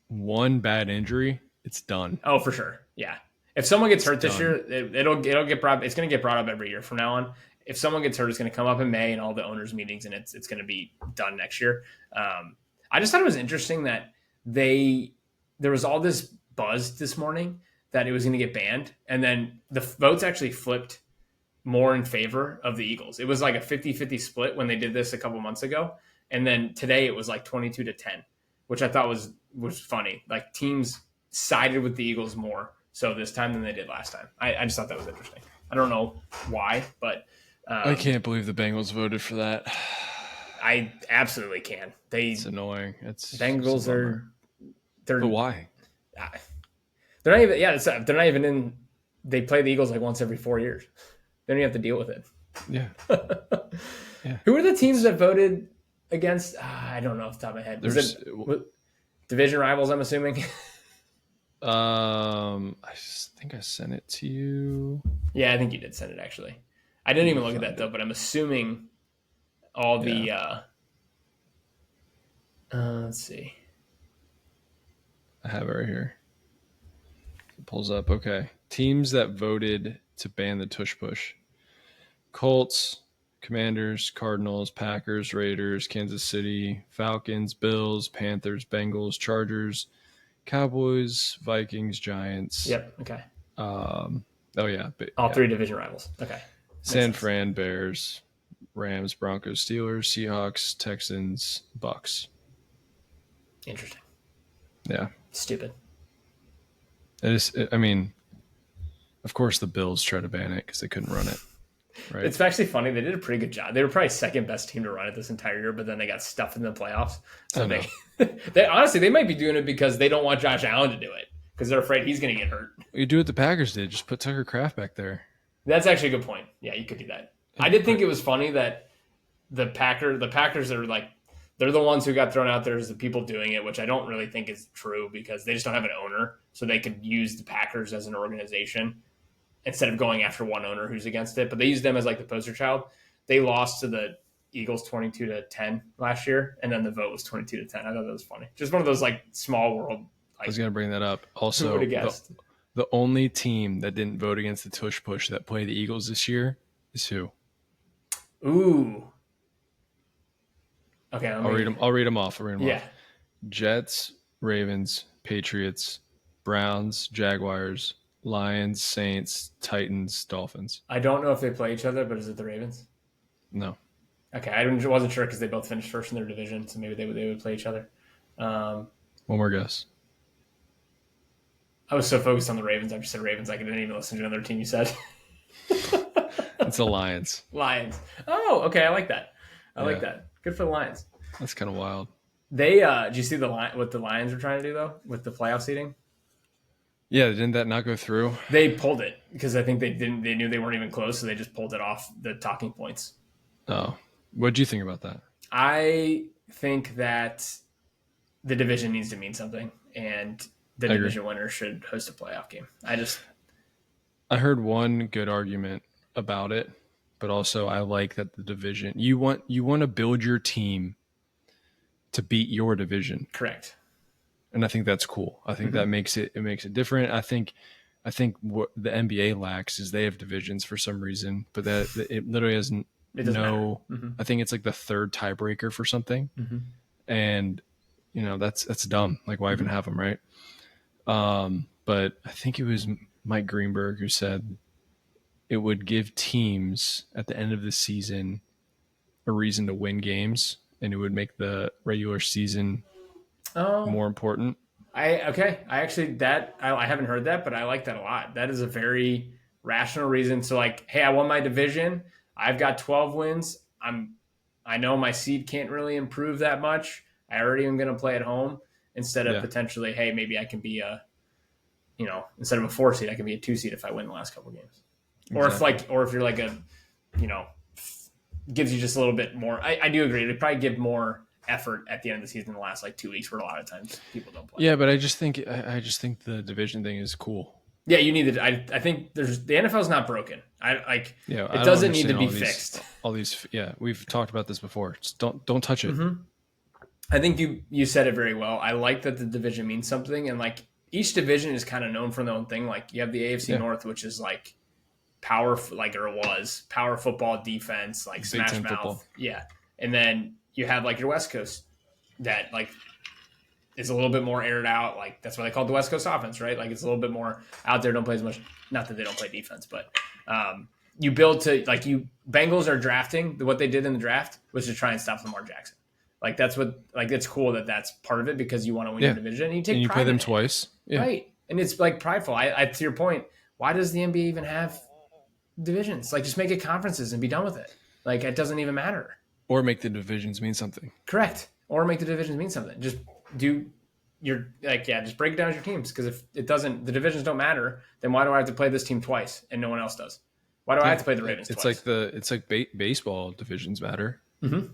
One bad injury, it's done. Oh, for sure. Yeah. If someone gets hurt this year, it'll get brought. It's going to get brought up every year from now on. if someone gets hurt, it's going to come up in May and all the owners' meetings, and it's going to be done next year. I just thought it was interesting that there was all this buzz this morning that it was going to get banned, and then the votes actually flipped more in favor of the Eagles. It was like a 50-50 split when they did this a couple months ago, and then today it was like 22-10, which I thought was funny. Like teams sided with the Eagles more so this time than they did last time. I just thought that was interesting. I don't know why, but I can't believe the Bengals voted for that. I absolutely can. It's annoying. Bengals are. But why? They're not even. Yeah, they're not even in. They play the Eagles like once every 4 years. They don't even have to deal with it. Yeah. Yeah. Who are the teams that voted against? I don't know off the top of my head. Was it division rivals? I'm assuming. I think I sent it to you. Yeah, I think you did send it actually. I didn't even look at that though, but I'm assuming all the. Let's see. I have it right here. It pulls up. Okay. Teams that voted to ban the Tush Push: Colts, Commanders, Cardinals, Packers, Raiders, Kansas City, Falcons, Bills, Panthers, Bengals, Chargers, Cowboys, Vikings, Giants. Yep. Okay. Oh yeah. All three division rivals. Okay. San Fran, Bears, Rams, Broncos, Steelers, Seahawks, Texans, Bucks. Interesting. Yeah. Stupid. It is. I mean, of course the Bills tried to ban it because they couldn't run it. Right. It's actually funny. They did a pretty good job. They were probably second best team to run it this entire year, but then they got stuffed in the playoffs. So they honestly, they might be doing it because they don't want Josh Allen to do it because they're afraid he's going to get hurt. You do what the Packers did. Just put Tucker Kraft back there. That's actually a good point. Yeah, you could do that. I did think it was funny that the Packers are like, they're the ones who got thrown out there as the people doing it, which I don't really think is true because they just don't have an owner. So they could use the Packers as an organization instead of going after one owner who's against it. But they used them as like the poster child. They lost to the Eagles 22-10 last year, and then the vote was 22-10. I thought that was funny. Just one of those like small world. Like, I was going to bring that up. Also, who would have guessed? The only team that didn't vote against the Tush Push that played the Eagles this year is who? Ooh. Okay, I'll read them off. Yeah. Jets, Ravens, Patriots, Browns, Jaguars, Lions, Saints, Titans, Dolphins. I don't know if they play each other, but is it the Ravens? No. Okay, I wasn't sure because they both finished first in their division, so maybe they would play each other. One more guess. I was so focused on the Ravens, I just said Ravens. I didn't even listen to another team you said. It's the Lions. Lions. Oh, okay. I like that. I like that. Good for the Lions. That's kind of wild. They did you see what the Lions were trying to do though with the playoff seeding? Yeah, didn't that not go through? They pulled it because I think they knew they weren't even close, so they just pulled it off the talking points. Oh, what do you think about that? I think that the division needs to mean something, and the division winner should host a playoff game. I heard one good argument about it, but also I like that the division you want to build your team to beat your division. Correct. And I think that's cool. I think that makes it different. I think what the NBA lacks is they have divisions for some reason, but that it literally has no. I think it's like the third tiebreaker for something, and that's dumb. Like why even have them, right? But I think it was Mike Greenberg who said it would give teams at the end of the season a reason to win games, and it would make the regular season more important. I haven't heard that, but I like that a lot. That is a very rational reason. So like, hey, I won my division. I've got 12 wins. I know my seed can't really improve that much. I already am going to play at home instead of potentially, hey, maybe I can be instead of a 4 seed, I can be a 2 seed if I win the last couple of games. Exactly. Or if you're like gives you just a little bit more. I do agree. It'd probably give more effort at the end of the season in the last like 2 weeks where a lot of times people don't play. Yeah, but I just think the division thing is cool. Yeah, you need it. I think the NFL's not broken. It doesn't need to be fixed. All these, we've talked about this before. Just don't touch it. Mm-hmm. I think you said it very well. I like that the division means something, and like each division is kind of known for their own thing. Like you have the AFC North, which is like power, like, or it was power football defense, like Big smash Ten mouth. football. Yeah. And then you have like your West Coast that like is a little bit more aired out. Like that's why they call it the West Coast offense, right? Like it's a little bit more out there, don't play as much. Not that they don't play defense, but you build to like Bengals are drafting. What they did in the draft was to try and stop Lamar Jackson. Like that's what, like it's cool that that's part of it because you want to win your division and you take and you pride play them in it. twice. Yeah. Right. And it's like prideful. I to your point, why does the NBA even have divisions? Like just make it conferences and be done with it. Like it doesn't even matter. Or make the divisions mean something. Correct. Or make the divisions mean something. Just do your just break it down as your teams. Because if it doesn't, the divisions don't matter, then why do I have to play this team twice and no one else does? Why do I have to play the Ravens twice? It's like baseball divisions matter. Mm-hmm.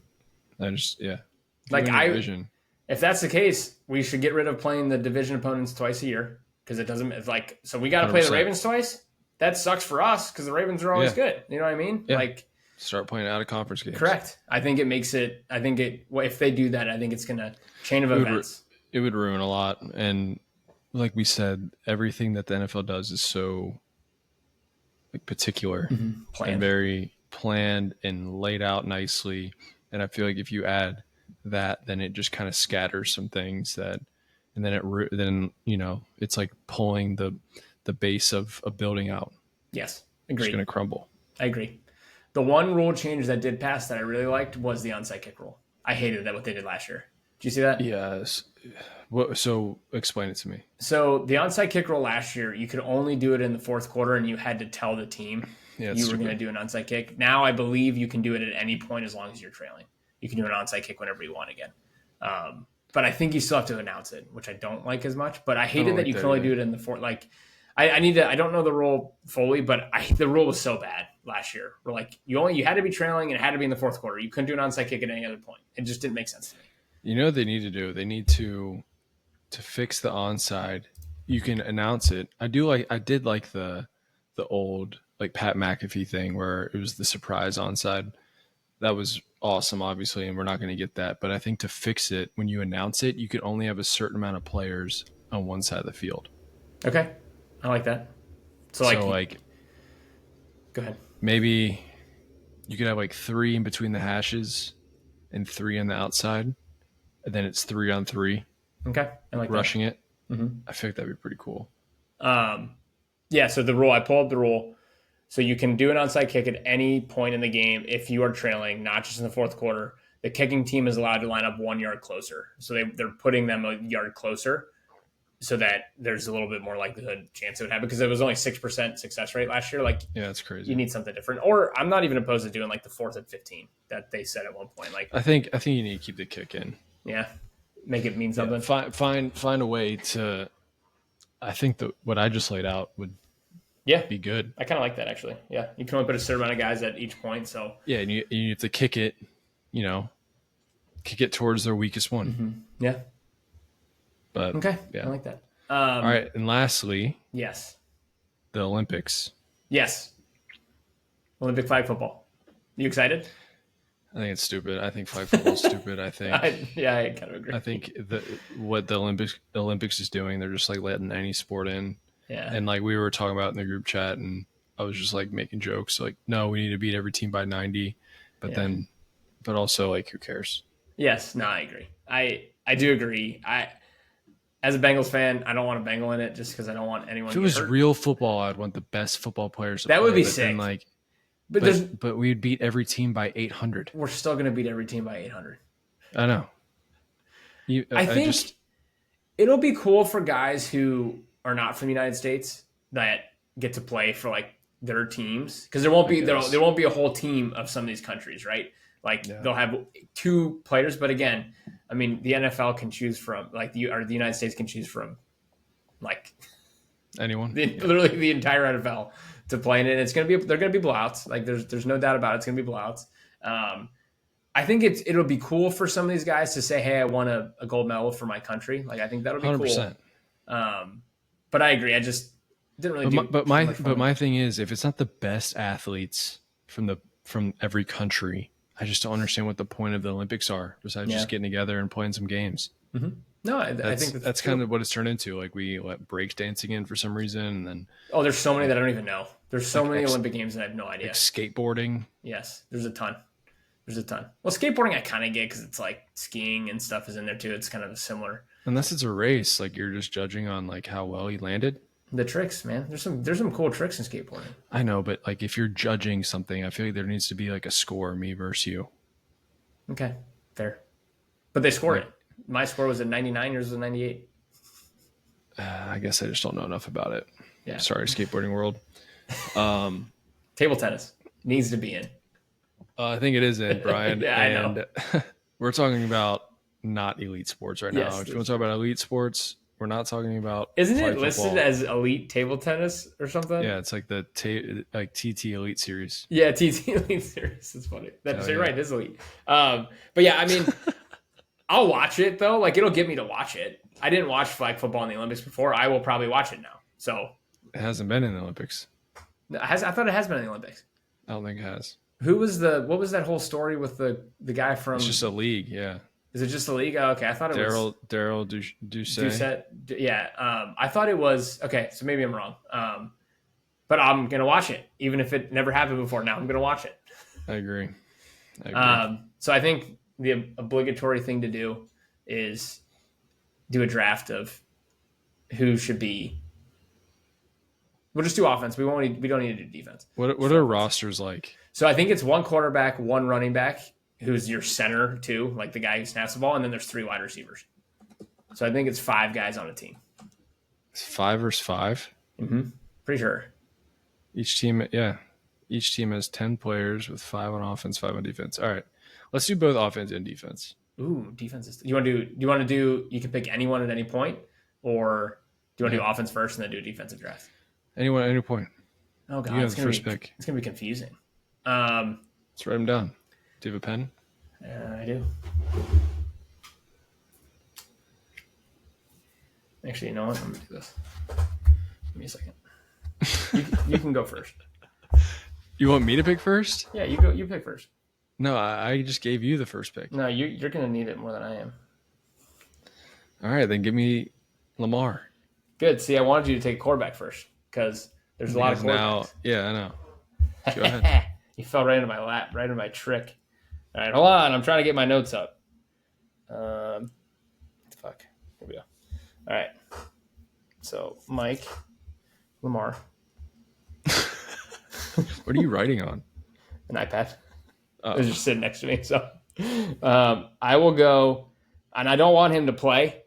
If that's the case, we should get rid of playing the division opponents twice a year because it doesn't. It's like so we got to play the Ravens twice. That sucks for us because the Ravens are always good. You know what I mean? Yeah. Like start playing out of conference games. Correct. I think it makes it. I think it. If they do that, I think it's gonna chain of events. It would ruin a lot, and like we said, everything that the NFL does is so like particular and very planned and laid out nicely. And I feel like if you add that, then it just kind of scatters some things that, and then it's like pulling the base of a building out. Yes, agreed. It's going to crumble. I agree. The one rule change that did pass that I really liked was the onside kick rule. I hated that what they did last year. Did you see that? Yes. So explain it to me. So the onside kick rule last year, you could only do it in the fourth quarter, and you had to tell the team you were going to do an onside kick. Now I believe you can do it at any point as long as you're trailing. You can do an onside kick whenever you want again. But I think you still have to announce it, which I don't like as much. But I hated that you can only do it in the fourth. Like I don't know the rule fully, but the rule was so bad last year. We're like you had to be trailing and it had to be in the fourth quarter. You couldn't do an onside kick at any other point. It just didn't make sense to me. You know what they need to do? They need to fix the onside. You can announce it. I did like the old like Pat McAfee thing where it was the surprise onside. That was awesome, obviously, and we're not going to get that. But I think to fix it, when you announce it, you could only have a certain amount of players on one side of the field. Okay, I like that. So go ahead. Maybe you could have like 3 in between the hashes and 3 on the outside, and then it's 3-on-3. Okay, I like rushing that. it. Mm-hmm. I feel like that'd be pretty cool. Yeah. So the rule, I pulled up the rule. So you can do an onside kick at any point in the game if you are trailing, not just in the fourth quarter. The kicking team is allowed to line up 1 yard closer. So they're putting them a yard closer so that there's a little bit more likelihood chance it would happen because it was only 6% success rate last year. Like, yeah, that's crazy. You need something different. Or I'm not even opposed to doing like the 4th and 15 that they said at one point. Like, I think you need to keep the kick in. Yeah, make it mean something. Yeah, find a way to. I think that what I just laid out would. Yeah, be good. I kind of like that actually. Yeah, you can only put a certain amount of guys at each point. So yeah, and you have to kick it, kick it towards their weakest one. Mm-hmm. Yeah. But okay, yeah, I like that. All right, and lastly, yes, the Olympics. Yes, Olympic flag football. You excited? I think it's stupid. I think flag football is stupid. I think. I kind of agree. I think what the Olympics is doing, they're just like letting any sport in. Yeah. And like we were talking about in the group chat, and I was just like making jokes, like, no, we need to beat every team by 90, but also like, who cares? Yes, no, I agree. I do agree. As a Bengals fan, I don't want a Bengal in it just because I don't want anyone. If it was real football, I'd want the best football players. That would be sick. But we'd beat every team by 800. We're still going to beat every team by 800. I know. I think it'll be cool for guys who are not from the United States that get to play for like their teams because there won't be a whole team of some of these countries, right? Like they'll have 2 players, but again, I mean the NFL can choose from like the United States can choose from like anyone, literally the entire NFL to play in it. And they're gonna be blowouts. Like there's no doubt about it. It's gonna be blowouts. I think it'll be cool for some of these guys to say, "Hey, I won a gold medal for my country." Like I think that'll be 100%. Cool. But I agree. I just didn't really. But my thing is, if it's not the best athletes from every country, I just don't understand what the point of the Olympics are besides just getting together and playing some games. Mm-hmm. No, I think that's kind of what it's turned into. Like we let break dancing in for some reason, and then there's so many that I don't even know. There's so like many Olympic games that I have no idea. Like skateboarding. Yes, there's a ton. Well, skateboarding I kind of get because it's like skiing and stuff is in there too. It's kind of similar. Unless it's a race, like you're just judging on like how well he landed. The tricks, man. There's some cool tricks in skateboarding. I know, but like if you're judging something, I feel like there needs to be like a score, me versus you. Okay, fair. But they scored it. My score was a 99. Yours was a 98. I guess I just don't know enough about it. Yeah. Sorry, skateboarding world. Table tennis needs to be in. I think it is in, Brian. Yeah, and I know. We're talking about not elite sports right now. Yes, If you want to talk about elite sports, we're not talking about. Isn't it listed as elite table tennis or something? Yeah, it's like the TT Elite Series. Yeah, TT Elite Series. It's funny. You're right. It is elite. But yeah, I mean, I'll watch it though. Like it'll get me to watch it. I didn't watch flag football in the Olympics before. I will probably watch it now. So it hasn't been in the Olympics. I thought it has been in the Olympics. I don't think it has. What was that whole story with the guy from? It's just a league, yeah. Is it just a league? Oh, okay, I thought it was Daryl Doucet. Yeah, I thought it was okay. So maybe I'm wrong. But I'm gonna watch it, even if it never happened before. Now I'm gonna watch it. I agree. So I think the obligatory thing to do is do a draft of who should be. We'll just do offense. We don't need to do defense. What are rosters like? So I think it's one quarterback, one running back, who's your center too, like the guy who snaps the ball, and then there's 3 wide receivers. So I think it's 5 guys on a team. It's 5 versus 5? Mm-hmm. Pretty sure. Each team has 10 players with 5 on offense, 5 on defense. All right. Let's do both offense and defense. Ooh, defense is. You can pick anyone at any point, or do you want to do offense first and then do a defensive draft? Anyone at any point. Oh god, you have the first pick. It's gonna be confusing. Let's write them down. Do you have a pen? I do. Actually, you know what? I'm gonna do this. Give me a second. You can go first. You want me to pick first? Yeah, you go. You pick first. No, I just gave you the first pick. No, you're gonna need it more than I am. All right, then give me Lamar. Good. See, I wanted you to take quarterback first because there's a lot of quarterbacks. Now, yeah, I know. Go ahead. You fell right into my lap, right into my trick. All right, hold on. I'm trying to get my notes up. Fuck. Here we go. All right. So, Mike, Lamar. What are you writing on? An iPad. Oh. It was just sitting next to me. So, I will go, and I don't want him to play.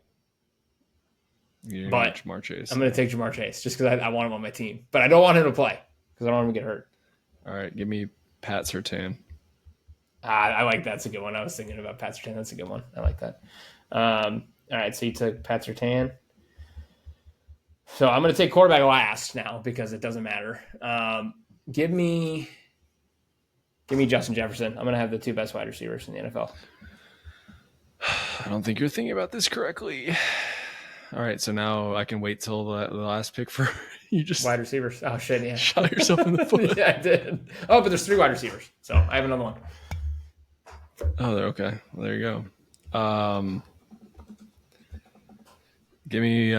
But Jamar Chase. I'm going to take Jamar Chase just because I want him on my team. But I don't want him to play because I don't want him to get hurt. All right, give me Pat Surtain. I like that. That's a good one. I was thinking about Pat Surtain. That's a good one. I like that. All right, so you took Pat Surtain. So I'm going to take quarterback last now because it doesn't matter. Give me Justin Jefferson. I'm going to have the 2 best wide receivers in the NFL. I don't think you're thinking about this correctly. All right, so now I can wait till the last pick for you. Just wide receivers. Oh shit! Yeah, shot yourself in the foot. Yeah, I did. Oh, but there's 3 wide receivers, so I have another one. Oh, they're okay. Well, there you go. Give me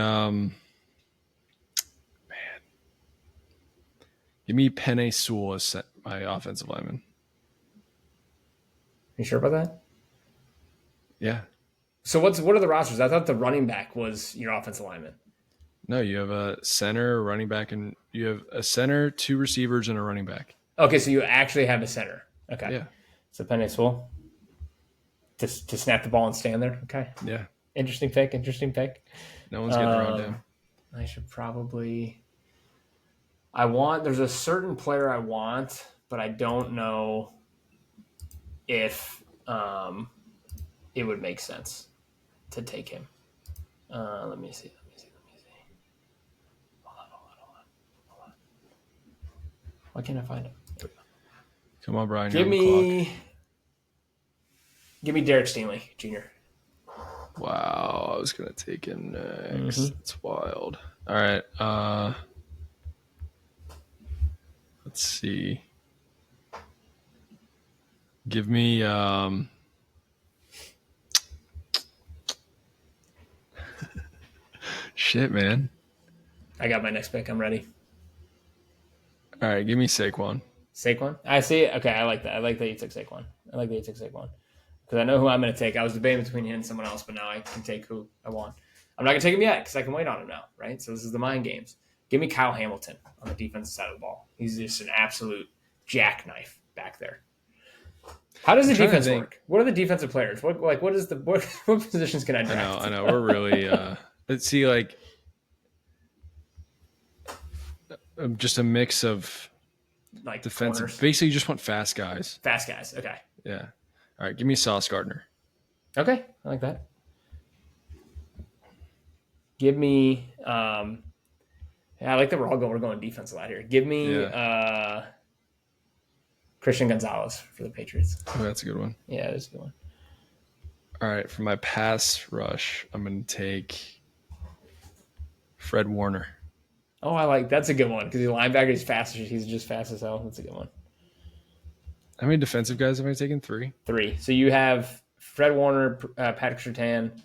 give me Penei Sewell as my offensive lineman. You sure about that? Yeah. So what are the rosters? I thought the running back was your offensive lineman. No, you have a center, a running back, and you have a center, 2 receivers, and a running back. Okay, so you actually have a center. Okay. Yeah. So Penei Sewell to snap the ball and stand there. Okay. Yeah. Interesting pick. No one's getting around him. I should probably. There's a certain player I want, but I don't know if it would make sense to take him. Let me see. Hold on. Why can't I find him? Come on, Brian. Give me Derek Stingley Jr. Wow, I was gonna take him next. Mm-hmm. It's wild. All right. Let's see. Give me Shit, man. I got my next pick. I'm ready. All right, give me Saquon. Saquon? I see. Okay, I like that. I like that you took Saquon. Because I know who I'm going to take. I was debating between him and someone else, but now I can take who I want. I'm not going to take him yet because I can wait on him now, right? So this is the mind games. Give me Kyle Hamilton on the defensive side of the ball. He's just an absolute jackknife back there. How does the defense work? What are the defensive players? What positions can I draft? I know. We're really let's see, like just a mix of like defensive. Corners. Basically, you just want fast guys. Fast guys. Okay. Yeah. All right, give me Sauce Gardner. Okay, I like that. Give me. I like that we're going defense a lot here. Give me Christian Gonzalez for the Patriots. Oh, that's a good one. Yeah, that's a good one. All right, for my pass rush, I'm going to take Fred Warner. Oh, I like that's a good one because he's a linebacker. He's fast. He's just fast as hell. That's a good one. How many defensive guys have I taken? 3. So you have Fred Warner, Patrick Surtain,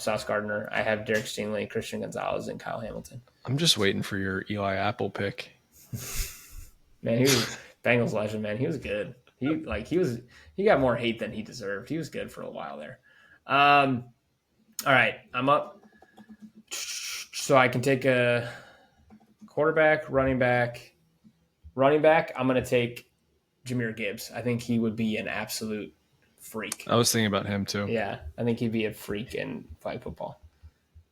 Sauce Gardner. I have Derek Stingley, Christian Gonzalez, and Kyle Hamilton. I'm just waiting for your Eli Apple pick. Man, he was Bengals legend. Man, he was good. He got more hate than he deserved. He was good for a while there. All right, I'm up. So I can take a quarterback, running back. I'm going to take Jahmyr Gibbs. I think he would be an absolute freak. I was thinking about him too. Yeah, I think he'd be a freak in flag football.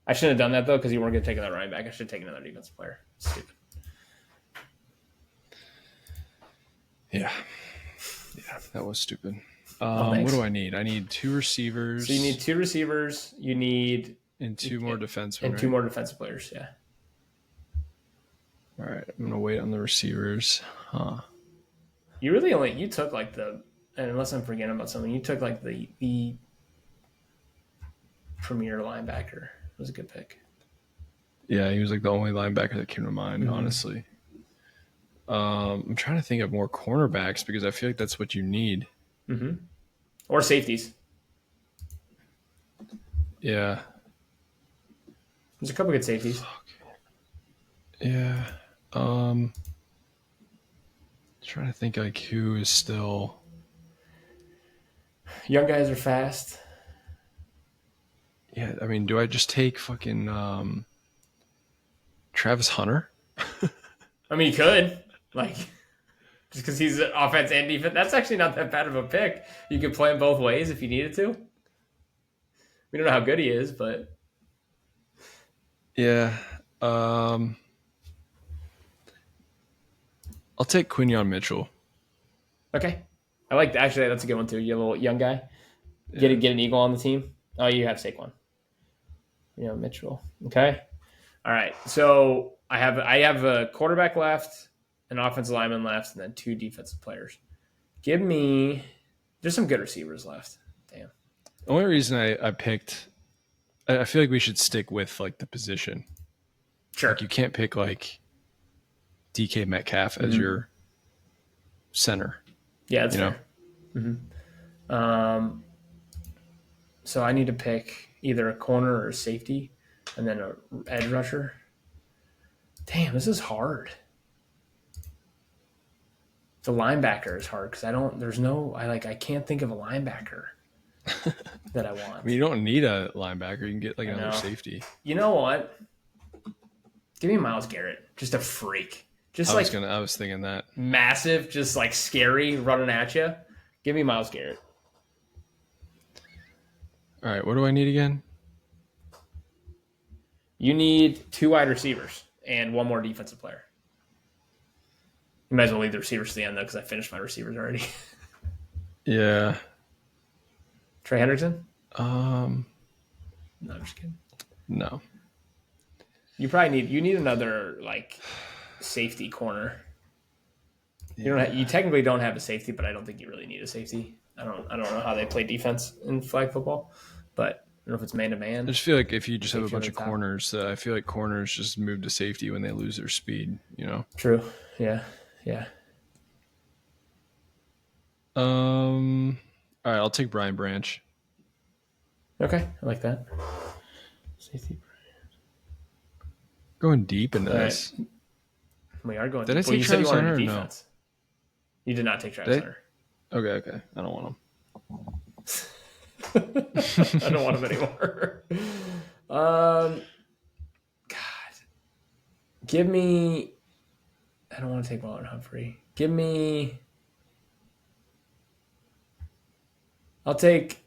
I shouldn't have done that though because you weren't going to take another running back. I should have taken another defensive player. Stupid. Yeah, that was stupid. What do I need? I need 2 receivers. So you need 2 receivers. You need and 2 more defensemen. And 2 more defensive players. Yeah. All right, I'm gonna wait on the receivers. Huh? You took like the, and unless I'm forgetting about something, you took like the premier linebacker. It was a good pick. Yeah, he was like the only linebacker that came to mind, honestly. I'm trying to think of more cornerbacks because I feel like that's what you need. Mm-hmm. Or safeties. Yeah. There's a couple good safeties. Yeah. Trying to think like who is still. Young guys are fast. Yeah, I mean, do I just take fucking Travis Hunter? I mean, you could. Like, just because he's an offense and defense. That's actually not that bad of a pick. You could play him both ways if you needed to. We don't know how good he is, but. Yeah. I'll take Quinyon Mitchell. Okay. I like that. Actually, that's a good one, too. You're a little young guy. Get an Eagle on the team. Oh, you have Saquon. Mitchell. Okay. All right. So I have a quarterback left, an offensive lineman left, and then 2 defensive players. There's some good receivers left. Damn. The only reason I picked, I feel like we should stick with like the position. Sure. Like you can't pick like DK Metcalf as your center. Yeah, that's fair. Mm-hmm. So I need to pick either a corner or a safety, and then an edge rusher. Damn, this is hard. The linebacker is hard because I can't think of a linebacker that I want. I mean, you don't need a linebacker. You can get like another safety. You know what? Give me Myles Garrett. Just a freak. I was thinking that. Massive, just like scary, running at you. Give me Myles Garrett. All right, what do I need again? You need 2 wide receivers and 1 more defensive player. You might as well leave the receivers to the end, though, because I finished my receivers already. Yeah. Trey Hendrickson? No, I'm just kidding. No. You need another like safety corner. Yeah. You technically don't have a safety, but I don't think you really need a safety. I don't know how they play defense in flag football, but I don't know if it's man to man. I just feel like if you just have a bunch of corners, I feel like corners just move to safety when they lose their speed. True. Yeah. All right, I'll take Brian Branch. Okay, I like that. Safety. going deep into All right. this. We are going. Did I well, take you said you Travis wanted Hunter a or no? defense. You did not take Travis Hunter. Okay. I don't want him. I don't want him anymore. God, give me. I don't want to take Marlon Humphrey. Give me. I'll take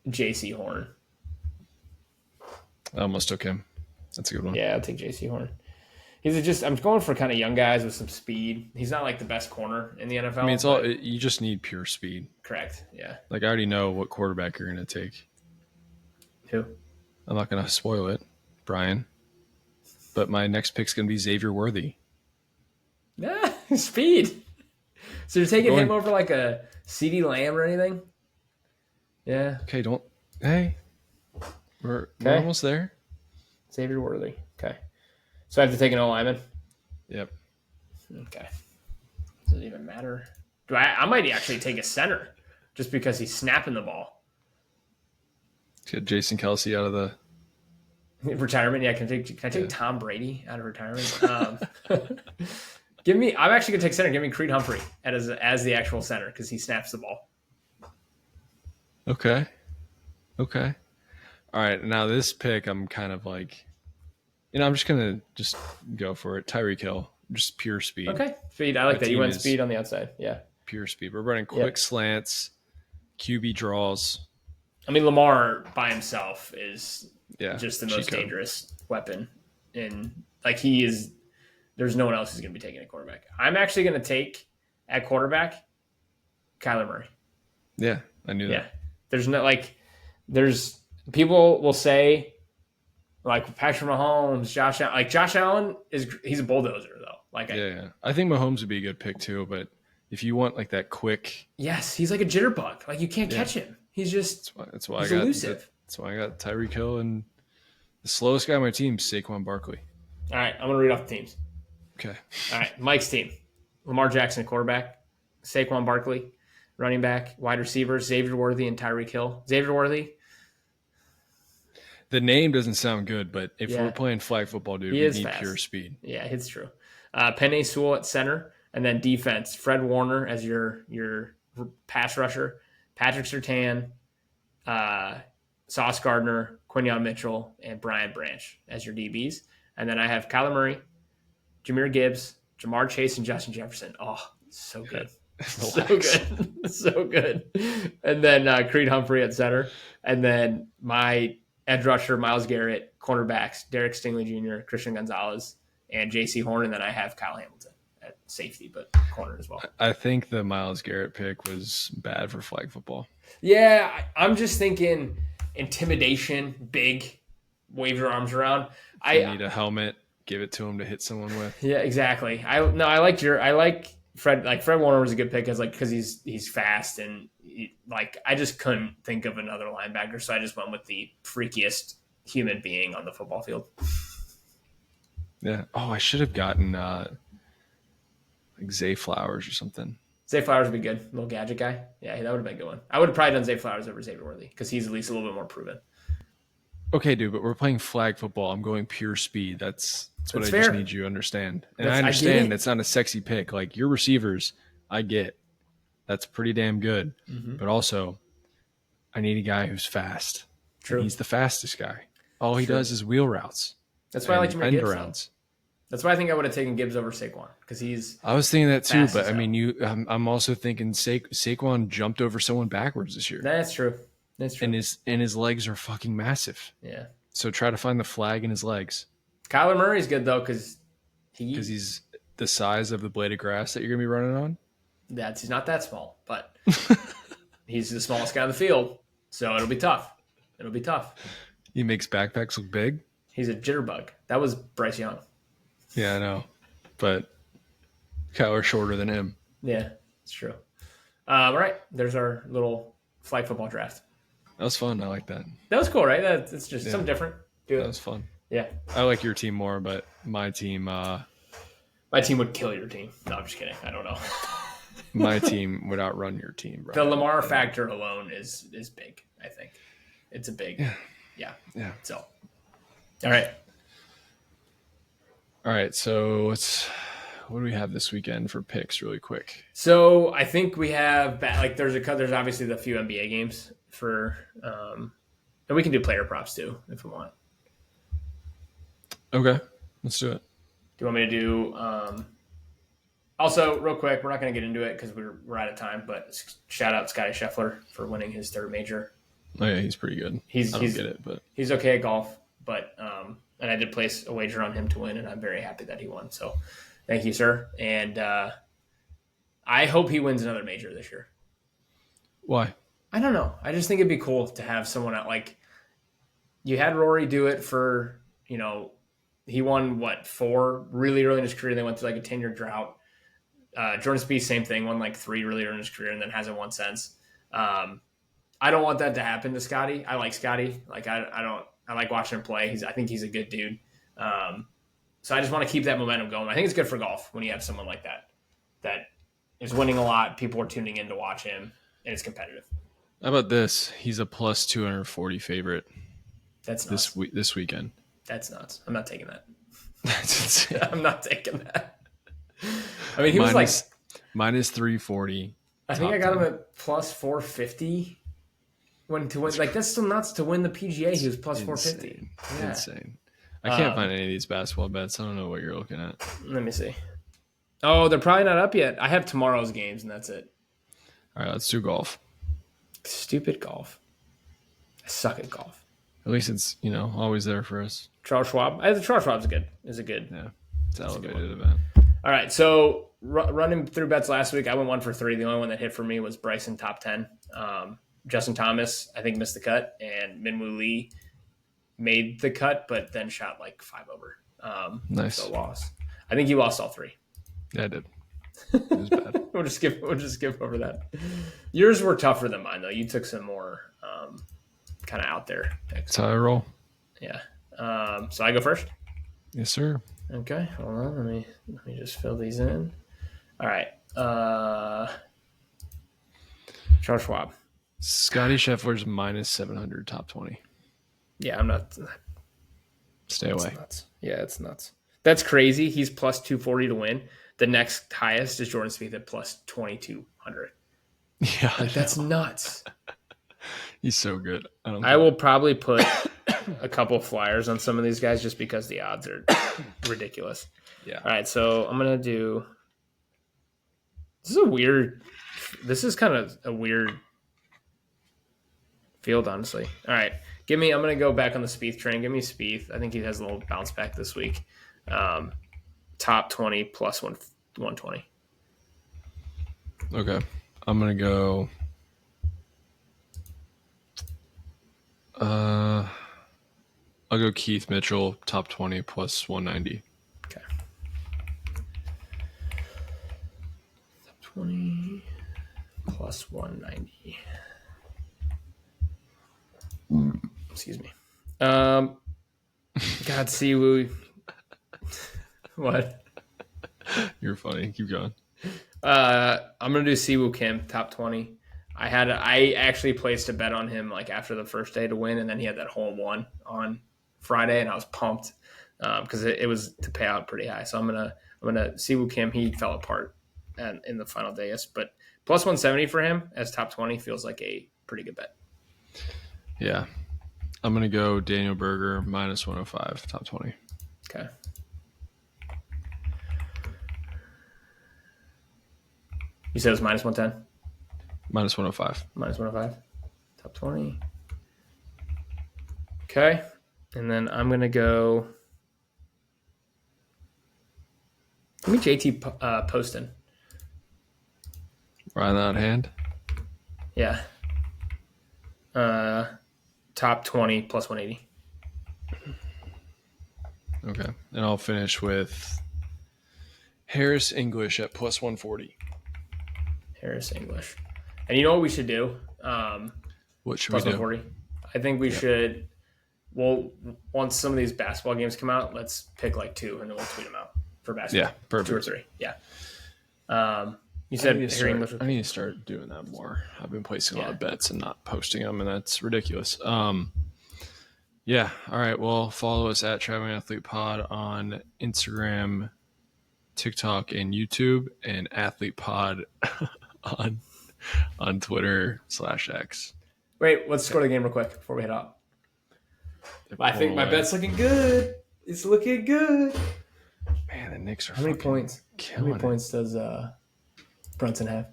J.C. Horn. I almost took him. That's a good one. Yeah, I'll take J.C. Horn. I'm going for kind of young guys with some speed. He's not like the best corner in the NFL. I mean, you just need pure speed. Correct. Yeah. Like, I already know what quarterback you're going to take. Who? I'm not going to spoil it, Brian. But my next pick's going to be Xavier Worthy. Yeah, speed. So you're taking him over like a CeeDee Lamb or anything? Yeah. Okay, we're almost there. Xavier Worthy. Okay. So I have to take an O-lineman? Yep. Okay. Does it even matter? I might actually take a center just because he's snapping the ball. Get Jason Kelsey out of the retirement. Yeah, can I take Tom Brady out of retirement? I'm actually gonna take center. Give me Creed Humphrey as the actual center because he snaps the ball. Okay. All right. Now this pick, I'm kind of like, I'm just gonna go for it. Tyreek Hill, just pure speed. Okay, speed. I like that. You went speed on the outside. Yeah, pure speed. We're running quick slants, QB draws. I mean, Lamar by himself is just the most Chico. dangerous weapon, and like he is. There's no one else who's going to be taking a quarterback. I'm actually going to take at quarterback Kyler Murray. Yeah, I knew that. Yeah, there's people will say like Patrick Mahomes, Josh Allen. Like Josh Allen he's a bulldozer though. Like I think Mahomes would be a good pick too. But if you want like that quick, yes, he's like a jitterbug. Like you can't catch him. He's just that's why he's I got elusive. That's why I got Tyreek Hill and the slowest guy on my team, Saquon Barkley. All right, I'm gonna read off the teams. Okay. All right, Mike's team: Lamar Jackson, quarterback; Saquon Barkley, running back; wide receivers: Xavier Worthy and Tyreek Hill. Xavier Worthy. The name doesn't sound good, but if we're playing flag football, dude, we need fast. pure speed. Yeah, it's true. Penei Sewell at center, and then defense: Fred Warner as your pass rusher, Patrick Surtain, Sauce Gardner, Quinyon Mitchell, and Brian Branch as your DBs. And then I have Kyler Murray, Jahmyr Gibbs, Jamar Chase, and Justin Jefferson. Oh, so good. So good. So good. And then Creed Humphrey at center. And then my edge rusher, Myles Garrett, cornerbacks, Derek Stingley Jr., Christian Gonzalez, and J.C. Horn. And then I have Kyle Hamilton at safety, but corner as well. I think the Myles Garrett pick was bad for flag football. Yeah, I'm just thinking intimidation, big, wave your arms around. I need a helmet, give it to him to hit someone with. Yeah, exactly. I like Fred. Like Fred Warner was a good pick because he's fast and I just couldn't think of another linebacker, so I just went with the freakiest human being on the football field. Yeah. Oh, I should have gotten like Zay Flowers or something. Zay Flowers would be good. Little gadget guy. Yeah, that would have been a good one. I would have probably done Zay Flowers over Xavier Worthy because he's at least a little bit more proven. Okay, dude, but we're playing flag football. I'm going pure speed. That's what I fair. just need you to understand. And I understand it's not a sexy pick. Like your receivers, I get. That's pretty damn good. Mm-hmm. But also, I need a guy who's fast. True. And he's the fastest guy. All he does is wheel routes. That's why I like Jahmyr Gibbs. Rounds. That's why I think I would have taken Gibbs over Saquon because he's. I was thinking that too, but I mean, I'm also thinking Saquon jumped over someone backwards this year. That's true. That's true. And his legs are fucking massive. Yeah. So try to find the flag in his legs. Kyler Murray's good though because he's the size of the blade of grass that you're gonna be running on. He's not that small, but he's the smallest guy on the field, so it'll be tough. He makes backpacks look big. He's a jitterbug. That was Bryce Young. Yeah, I know, but Kyler's shorter than him. Yeah, it's true. All right, there's our little flag football draft. That was fun. I like that. That was cool, right? It's just something different. That was fun. Yeah. I like your team more, but my team... my team would kill your team. No, I'm just kidding. I don't know. My team would outrun your team. Bro. The Lamar factor alone is big, I think. It's a big... Yeah. Yeah. So, all right. All right, so what do we have this weekend for picks really quick? So I think we have there's obviously the few NBA games for and we can do player props too if we want. Okay, let's do it. Do you want me to do also real quick, we're not going to get into it because we're out of time, but shout out Scotty Scheffler for winning his third major. Oh yeah, he's pretty good. I don't get it, but he's okay at golf, but and I did place a wager on him to win, and I'm very happy that he won. So thank you, sir. And I hope he wins another major this year. Why? I don't know. I just think it'd be cool to have someone out. Like, you had Rory do it for, he won, 4 really early in his career. They went through like a 10-year drought. Jordan Spieth, same thing, won like 3 really early in his career and then hasn't won since. I don't want that to happen to Scotty. I like Scotty. Like, I like watching him play. I think he's a good dude. So I just want to keep that momentum going. I think it's good for golf when you have someone like that is winning a lot. People are tuning in to watch him, and it's competitive. How about this? He's a plus 240 favorite. That's nuts. This weekend. That's nuts. I'm not taking that. That's insane. I'm not taking that. I mean, he was like minus 340. I think I got him at plus 450. To win, like, that's still nuts to win the PGA. He was plus 450. Yeah. Insane. I can't find any of these basketball bets. I don't know what you're looking at. Let me see. Oh, they're probably not up yet. I have tomorrow's games, and that's it. All right, let's do golf. Stupid golf. I suck at golf. At least it's, always there for us. Charles Schwab. Charles Schwab's good. Yeah, it's elevated event. All right, so running through bets last week, I went 1 for 3. The only one that hit for me was Bryson top 10. Justin Thomas, I think, missed the cut, and Minwoo Lee made the cut, but then shot like 5 over. Nice. So lost. I think you lost all 3. Yeah, I did. It was bad. We'll just skip over that. Yours were tougher than mine, though. You took some more kind of out there picks. That's how I roll. Yeah. So I go first? Yes, sir. Okay. Hold on. Let me just fill these in. All right. Charles Schwab. Scotty Scheffler's minus 700 top 20. Yeah, I'm not. Stay away. Nuts. Yeah, it's nuts. That's crazy. He's plus 240 to win. The next highest is Jordan Spieth at plus 2,200. Yeah, that's nuts. He's so good. I will probably put a couple flyers on some of these guys just because the odds are ridiculous. Yeah. All right, so I'm gonna do. This is kind of a weird field, honestly. All right, I'm gonna go back on the Spieth train. Give me Spieth. I think he has a little bounce back this week. Top 20 plus 120. Okay. I'm going to go. I'll go Keith Mitchell, top 20 plus 190. Okay. Top 20 plus 190. Excuse me. God, Siwoo. What? You're funny. Keep going. I'm gonna do Siwoo Kim top 20. I actually placed a bet on him like after the first day to win, and then he had that hole in one on Friday, and I was pumped because it was to pay out pretty high. So I'm gonna Siwoo Kim. He fell apart in the final days, but plus 170 for him as top 20 feels like a pretty good bet. Yeah, I'm gonna go Daniel Berger minus 105 top 20. Okay. You said it was minus 110? Minus 105. Minus 105. Top 20. Okay. And then I'm going to go. Give me JT Poston. Right on that hand? Yeah. Top 20 plus 180. Okay. And I'll finish with Harris English at plus 140. Harris English. And you know what we should do? What should plus we do? 140. I think we should. Well, once some of these basketball games come out, let's pick like 2 and then we'll tweet them out for basketball. Yeah, perfect. 2 or 3. Yeah. You said Harry English. I need to start doing that more. I've been placing a lot of bets and not posting them, and that's ridiculous. Yeah. All right. Well, follow us at Traveling Athlete Pod on Instagram, TikTok, and YouTube, and Athlete Pod on Twitter/X. Wait, let's score the game real quick before we head out. I think my bet's looking good. It's looking good. Man, the Knicks are How many points? How many points does Brunson have?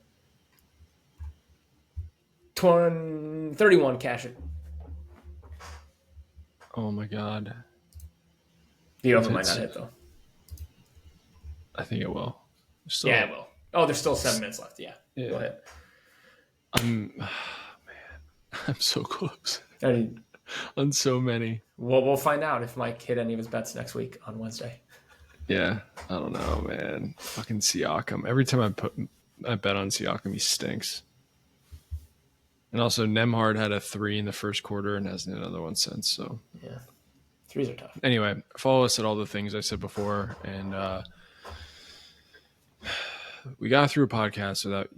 31. Cash it. Oh my God. The over might not hit though. I think it will. It will. Oh, there's still 7 minutes left. Yeah. Go ahead. Man, I'm so close. I On so many. Well, we'll find out if Mike hit any of his bets next week on Wednesday. Yeah, I don't know, man. Fucking Siakam. Every time I bet on Siakam, he stinks. And also, Nemhard had a 3 in the first quarter and hasn't another one since. So yeah, 3s are tough. Anyway, follow us at all the things I said before, and we got through a podcast without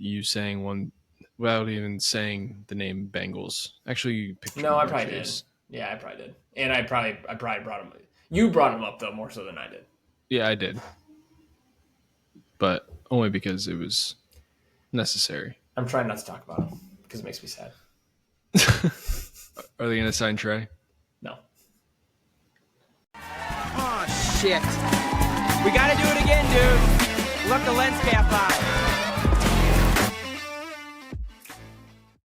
even saying the name Bengals. Actually, you picked. No, I probably did. Yeah, I probably did, and I probably brought him. You brought him up though more so than I did. Yeah, I did, but only because it was necessary. I'm trying not to talk about him because it makes me sad. Are they going to sign Trey? No. Oh, shit. We got to do it again, dude. Look the lens cap out.